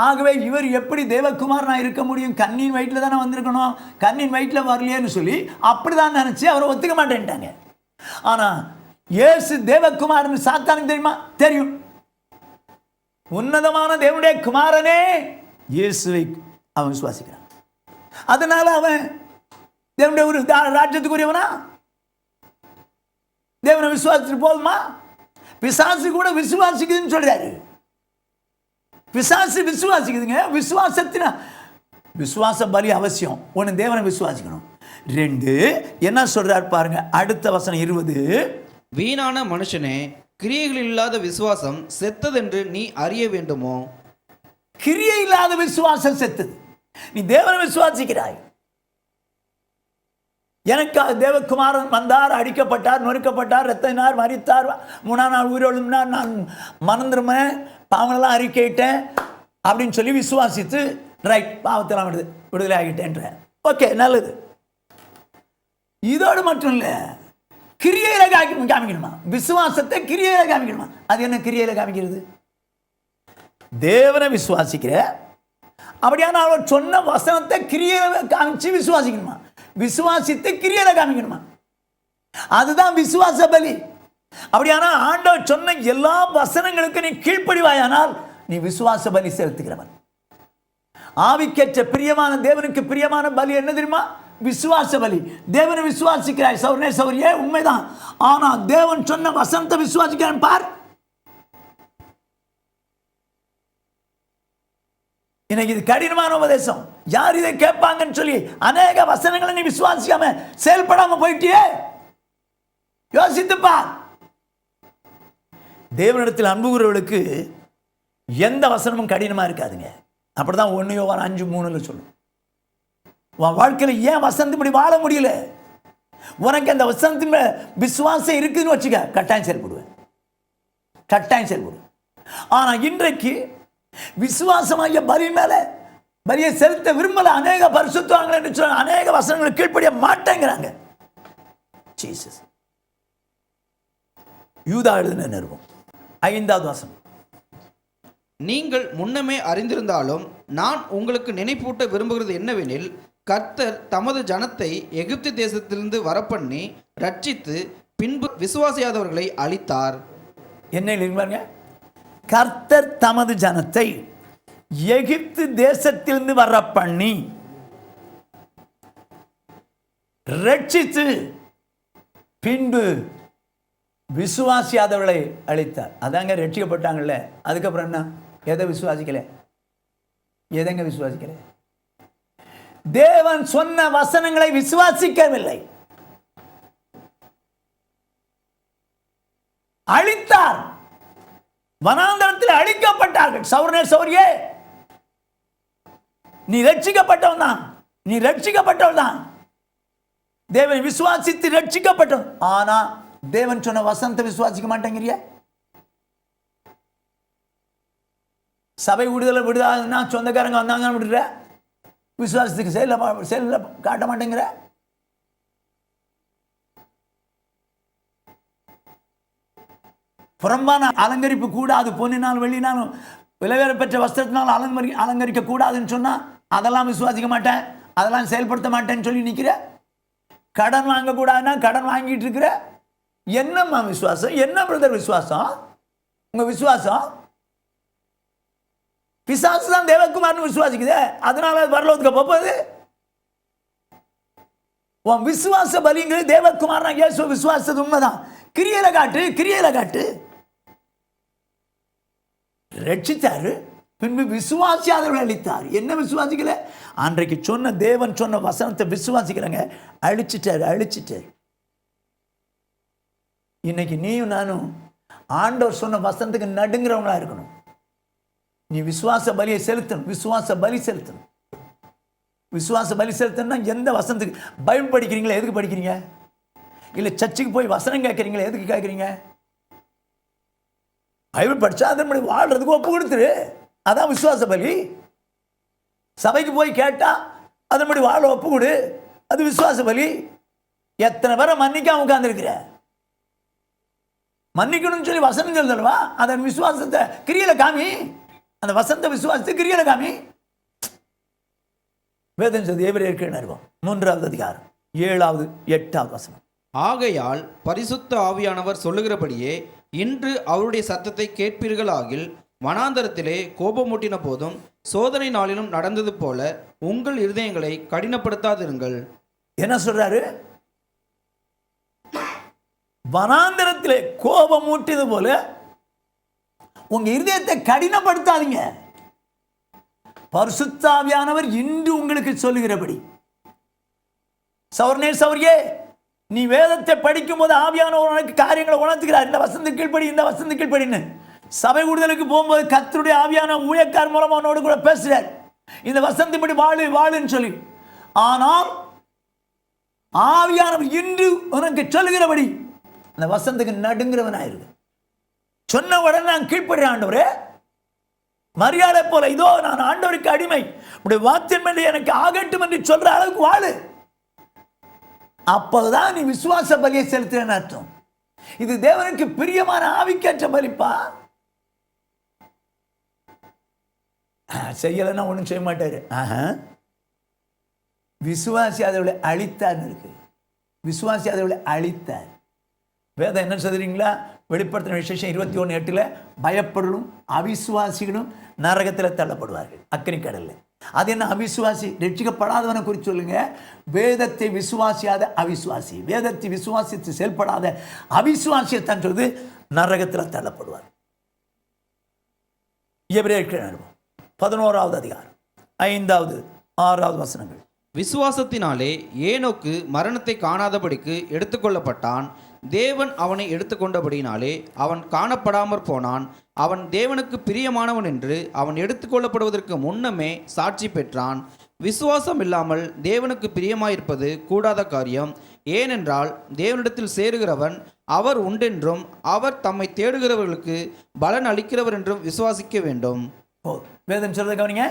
ஆகவே இவர் எப்படி தேவகுமாரனா இருக்க முடியும்? கன்னியின் வயிற்றில் தானே வந்திருக்கணும், கன்னியின் வயிற்றில் வரலையேன்னு சொல்லி அப்படிதான் நினைச்சு அவரை ஒத்துக்க மாட்டேன்ட்டாங்க. ஆனா இயேசு தேவகுமாரன் சாத்தானுக்கு தெரியுமா? தெரியும். உன்னதமான தேவனுடைய குமாரனே இயேசுவை அவன் விசுவாசிக்கிறான். அதனால அவன் தேவனுடைய ஒரு ராஜ்யத்துக்குரியவனா? தேவனை விசுவாசிட்டு போதுமா? பிசாசு கூட விசுவாசிக்குதுன்னு சொல்றாரு. பிசாசு விசுவாசிக்குதுங்க. விசுவாச பலி அவசியம். ஒன்று, தேவனை விசுவாசிக்கணும். 2, என்ன சொல்றார் பாருங்க, அடுத்த வசனம் 20. வீணான மனுஷனே, கிரியைகள் இல்லாத விசுவாசம் செத்ததென்று நீ அறிய வேண்டுமோ? கிரியை இல்லாத விசுவாசம் செத்தது. நீ தேவனை விசுவாசிக்கிறாய். எனக்காக தேவகுமாரன் வந்தார், அடிக்கப்பட்டார், நொறுக்கப்பட்டார், ரத்தினார், மரித்தார், 3ஆம் நாள் உயிரோழும்பினார், நான் மறந்துருமேன், பாவங்களெல்லாம் அறிக்கையிட்டேன் அப்படின்னு சொல்லி விசுவாசித்து ரைட், பாவத்தெல்லாம் விடுதலை ஆகிட்டேன்ற. ஓகே, நல்லது. இதோடு மட்டும் இல்லை, கிரியையில காமிக்கணுமா? விசுவாசத்தை கிரியையில காமிக்கணுமா? அது என்ன கிரியையில காமிக்கிறது? தேவனை விசுவாசிக்கிற, அப்படியான அவர் சொன்ன வசனத்தை கிரியையில காமிச்சு விசுவாசிக்கணுமா? விசுவாசித்து கிரியையில காமிக்கணுமா? அதுதான் விசுவாச பலி. அப்படியானா ஆண்டவர் சொன்ன எல்லா வசனங்களுக்கும் நீ கீழ்ப்படிவாயானால் நீ விசுவாச பலி செலுத்துகிறவன். ஆவிக்கேற்ற பிரியமான தேவனுக்கு பிரியமான பலி என்ன தெரியுமா? விசுவாச பலி. தேவனை விசுவாசிக்கிறாய் சௌரனே சௌரியே, உண்மைதான். ஆனா தேவன் சொன்ன வசனத்தை விசுவாசிக்கிறான் பார். இன்னைக்கு இது கடினமான உபதேசம். யார் இதை கேட்பாங்கன்னு சொல்லி அநேக வசனங்களை நீ விசுவாசிக்காம செயல்படாம போயிட்டியே. யோசித்துப்பா. தேவனிடத்தில் அன்பு கூறுவர்களுக்கு எந்த வசனமும் கடினமா இருக்காதுங்க. அப்படிதான் 1 யோவான் 5:3 சொல்லும். உன் வாழ்க்கையில ஏன் வசனத்து இப்படி வாழ முடியல? உனக்கு அந்த வசனத்தின் மேல விசுவாசம் இருக்குன்னு வச்சுக்க, கட்டாயம் செயல்படுவேன், கட்டாயம் செயல்படுவேன். ஆனா இன்றைக்கு விசுவாசமாகிய பலி மேல பலியை செலுத்த விரும்பல அநேக பரிசுத்தவான்கள் என்று சொல்ல அநேக வசனங்களை கீழ்ப்படிய மாட்டேங்கிறாங்க. ஜீசஸ் யூதா எழுதின நிருபம் 5வது வசனம். நீங்கள் முன்னமே அறிந்திருந்தாலும் நான் உங்களுக்கு நினைப்பூட்ட விரும்புகிறது என்னவெனில், கர்த்தர் தமது ஜனத்தை எகிப்து தேசத்திலிருந்து வரப்பண்ணி ரட்சித்து பின்பு விசுவாசியாதவர்களை அழித்தார். என்ன எழுதிருப்பாங்க? கர்த்தர் தமது ஜனத்தை எகிப்து தேசத்திலிருந்து வரப்பண்ணி ரட்சித்து பின்பு விசுவாசியாதவர்களை அழித்தார். அதாங்க ரட்சிக்கப்பட்டாங்கல்ல. அதுக்கப்புறம் என்ன? எதை விசுவாசிக்கல? எதங்க விசுவாசிக்கல? தேவன் சொன்ன வசனங்களை விசுவாசிக்கவில்லை, அழித்தார். வனாந்தரத்தில் அழிக்கப்பட்டார்கள். சௌரனே சௌரியே, நீ ரட்சிக்கப்பட்டவன் தான், நீ ரட்சிக்கப்பட்டவன் தான், தேவனை விசுவாசித்து ரட்சிக்கப்பட்டவன். ஆனா தேவன் சொன்ன வசனத்தை விசுவாசிக்க மாட்டேங்கிறிய. சபை விடுதலை விடுதாதுன்னா சொந்தக்காரங்க வந்தாங்க விடுற, விசுவாசத்துக்கு செயல காட்ட மாட்டேங்கிற. புறம்பான அலங்கரிப்பு கூடாது, பொன்னினாலும் வெள்ளினாலும் விலைவேற பெற்ற வஸ்திரத்தினால் அலங்கரிக்க கூடாதுன்னு சொன்னா அதெல்லாம் விசுவாசிக்க மாட்டேன், அதெல்லாம் செயல்படுத்த மாட்டேன்னு சொல்லி நிற்கிற. கடன் வாங்கக்கூடாதுன்னா கடன் வாங்கிட்டு இருக்கிற. என்னம்மா விசுவாசம்? என்ன பிரதர் விசுவாசம்? உங்க விசுவாசம் பிசாசு தான் தேவகுமார்னு விசுவாசிக்குது, அதனால பரலோகத்துக்கு போகுது. உன் விசுவாச பலிங்கிறது தேவகுமார் இயேசு விசுவாசது உண்மைதான். கிரியையில காட்டு, கிரியையில காட்டு. ரட்சித்தாரு, பின்பு விசுவாசியாதவர்கள் அழித்தார். என்ன விசுவாசிக்கல? அன்றைக்கு சொன்ன தேவன் சொன்ன வசனத்தை விசுவாசிக்கிறாங்க, அழிச்சிட்டாரு, அழிச்சிட்டாரு. இன்னைக்கு நீயும் நானும் ஆண்டவர் சொன்ன வசனத்துக்கு நடுங்கிறவங்களா இருக்கணும். நீ விசுவாச பலியை செலுத்தணும், விசுவாச பலி செலுத்தணும். விசுவாச பலி செலுத்தணும்னா எந்த வசனத்துக்கு? பைபிள் படிக்கிறீங்களா? எதுக்கு படிக்கிறீங்க? இல்லை சர்ச்சுக்கு போய் வசனம் கேட்குறீங்களா? எதுக்கு கேட்குறீங்க? பைபிள் படித்தா அதன்படி வாழ்றதுக்கு ஒப்பு கொடுத்துரு, அதான் விசுவாச பலி. சபைக்கு போய் கேட்டால் அதன்படி வாழ ஒப்பு கொடு, அது விசுவாச பலி. எத்தனை பேரை மன்னிக்காம உட்கார்ந்துருக்கிற? மன்னிக்கணும்னு சொல்லி வசனம் சொல்லுவா, அதன் விசுவாசத்தை கிரியையில காமி. அந்த வசந்த விசுவாசத்தை கிரியையில காமி. வேதம் சொல்லுது, எபிரேயருக்கு நிருபம் 3வது அதிகாரம் 7வது 8வது வசனம். ஆகையால் பரிசுத்த ஆவியானவர் சொல்லுகிறபடியே இன்று அவருடைய சத்தத்தை கேட்பீர்களாகில், வனாந்தரத்திலே கோபமூட்டின போதும் சோதனை நாளிலும் நடந்தது போல உங்கள் இருதயங்களை கடினப்படுத்தாதிருங்கள். என்ன சொல்றாரு? வனாந்தரத்திலே கோபமூட்டியது போல உங்க இருதயத்தை கடினப்படுத்தாதீங்க. பரிசுத்த ஆவியானவர் இன்று உங்களுக்கு சொல்லுகிறபடி. சௌரனே சௌரியே, நீ வேதத்தை படிக்கும் போது ஆவியானவர் உனக்கு காரியங்களை உணர்த்துகிறார். இந்த வசந்த கீழ்படி, இந்த வசந்த கீழ்படின்னு. சபை விடுதலுக்கு போகும்போது கர்த்தருடைய ஆவியான ஊழியக்காரர் மூலமா அவனோடு கூட பேசுறார், இந்த வசந்தப்படி வாழு வாழுன்னு சொல்லி. ஆனால் ஆவியானவர் இன்று உனக்கு சொல்லுகிறபடி அந்த வசந்துக்கு நடுங்கிறவனாயிருக்கு. சொன்ன உடனே நான் கீழ்ப்படுறேன் ஆண்டவரே, மரியாதை போல இதோ நான் ஆண்டவருக்கு அடிமை, உடைய வார்த்தையின் மேல் எனக்கு ஆகட்டும் என்று சொல்ற அளவுக்கு வாழு. அப்போதான் நீ விசுவாச பலியை செலுத்துறேன்னு அர்த்தம். இது தேவனுக்கு பிரியமான ஆவிக்கேற்ற பலிப்பா. செய்யலைன்னா ஒன்றும் செய்ய மாட்டாரு. விசுவாசியாதவர்களை அழித்தார் இருக்கு. விசுவாசியாதவர்களை அழித்தார். வேதம் என்ன சொல்றீங்களா? வெளிப்படுத்தின விசேஷம் 21:8 பயப்படலும் அவிசுவாசிகளும் நரகத்தில் தள்ளப்படுவார்கள், அக்கினி கடல்ல. அது என்ன அவிசுவாசி? ரட்சிக்கப்படாதவனை குறித்து சொல்லுங்க. வேதத்தை விசுவாசியாத அவிசுவாசி, வேதத்தை விசுவாசித்து செயல்படாத அவிசுவாசியத்தான் சொல்றது நரகத்தில் தள்ளப்படுவார். எபிரேயருக்கு நிருபம் 11வது அதிகாரம் 5வது 6வது வசனங்கள். விசுவாசத்தினாலே ஏனோக்கு மரணத்தை காணாதபடிக்கு எடுத்துக்கொள்ளப்பட்டான். தேவன் அவனை எடுத்துக்கொண்டபடினாலே அவன் காணப்படாமற் போனான். அவன் தேவனுக்கு பிரியமானவன் என்று அவன் எடுத்துக்கொள்ளப்படுவதற்கு முன்னமே சாட்சி பெற்றான். விசுவாசம் இல்லாமல் தேவனுக்கு பிரியமாயிருப்பது கூடாத காரியம். ஏனென்றால் தேவனிடத்தில் சேருகிறவன் அவர் உண்டென்றும் அவர் தம்மை தேடுகிறவர்களுக்கு பலன் அளிக்கிறவர் என்றும் விசுவாசிக்க வேண்டும். வேதம் சொல்றது கவனிங்க.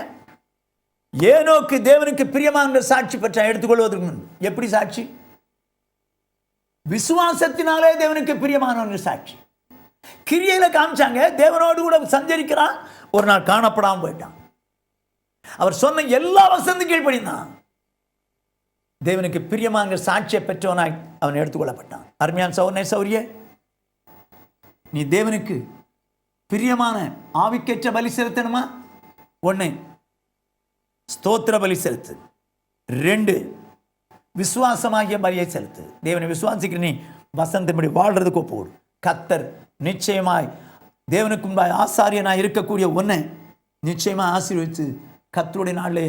ஏனோக்கு தேவனுக்கு பிரியமான சாட்சி பெற்றான். எடுத்துக்கொள்வதற்கு முன் எப்படி சாட்சி? விசுவாசத்தினாலே தேவனுக்கு பிரியமானவன் சாட்சி. கிரியையில காமிச்சாங்க, தேவனோடு கூட சஞ்சரிக்கிறான், ஒரு நாள் காணப்படாமல் போயிட்டான். அவர் சொன்ன எல்லா வசனத்துக்கும் கீழ்ப்படிந்தான். தேவனுக்கு பிரியமாக சாட்சியை பெற்றவனாய் அவன் எடுத்துக்கொள்ளப்பட்டான். அருமையான சௌர்ணே சௌரிய, நீ தேவனுக்கு பிரியமான ஆவிக்கேற்ற பலி செலுத்தணுமா? 1, ஸ்தோத்திர பலி செலுத்து. 2, விசுவாசமாகிய பலியை செலுத்து. தேவனை விசுவாசிக்கிற நீ வசனத்தின்படி வாழ்றதுக்கு ஒப்புக்கொடு. கர்த்தர் நிச்சயமாய் தேவனுக்கு முன்பாய் ஆசாரியனாய் இருக்கக்கூடிய ஒன்றை நிச்சயமாக ஆசீர்வதித்து கர்த்தருடைய நாளிலே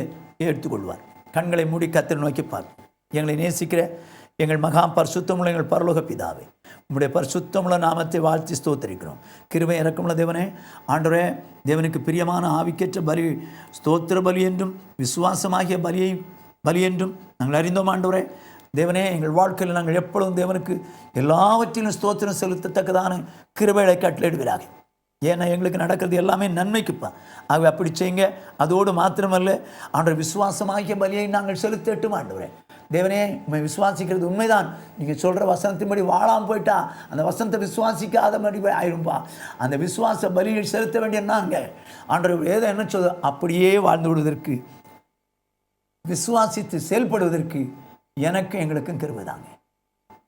எடுத்துக்கொள்வார். கண்களை மூடி கர்த்தரை நோக்கி பார்ப்போம். எங்களை நேசிக்கிற எங்கள் மகா பரிசுத்தமுள்ள எங்கள் பரலோக பிதாவே, உம்முடைய பரிசுத்தமுள்ள நாமத்தை வாழ்த்தி ஸ்தோத்திரிக்கிறோம். கிருபை இரக்கமுள்ள தேவனே, ஆண்டவரே, தேவனுக்கு பிரியமான ஆவிக்கேற்ற பலி ஸ்தோத்திர பலி என்றும் விசுவாசமாகிய பலி என்றும் நாங்கள் அறிந்தோம். ஆண்டவரே தேவனே, எங்கள் வாழ்க்கையில் நாங்கள் எப்பொழுதும் தேவனுக்கு எல்லாவற்றிலும் ஸ்தோத்திரம் செலுத்தத்தக்கதான கிருபைகளை கட்டளையிடுவீராக. ஏன்னா எங்களுக்கு நடக்கிறது எல்லாமே நன்மைக்குப்பா. ஆகவே அப்படி செய்யுங்க. அதோடு மாத்திரமல்ல ஆண்டவர், விசுவாசமாகிய பலியை நாங்கள் செலுத்தட்டும். ஆண்டவரே தேவனே, உண்மை விசுவாசிக்கிறது உண்மைதான். நீங்கள் சொல்கிற வசனத்தின்படி வாழாமல் போயிட்டா அந்த வசனத்தை விசுவாசிக்காத மாதிரி ஆயிரும்பா. அந்த விசுவாச பலியை செலுத்த வேண்டிய நாங்கள் ஆண்டவர் ஏதோ என்ன சொல்லுது அப்படியே வாழ்ந்து விடுவதற்கு, விசுவாசித்து செயல்படுவதற்கு எனக்கும் எங்களுக்கும் கிருபைதாங்க.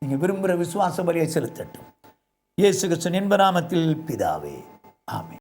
நீங்கள் விரும்புகிற விசுவாச பலியை செலுத்தட்டும். இயேசு கிறிஸ்துவின் இன்ப நாமத்தில் பிதாவே, ஆமென்.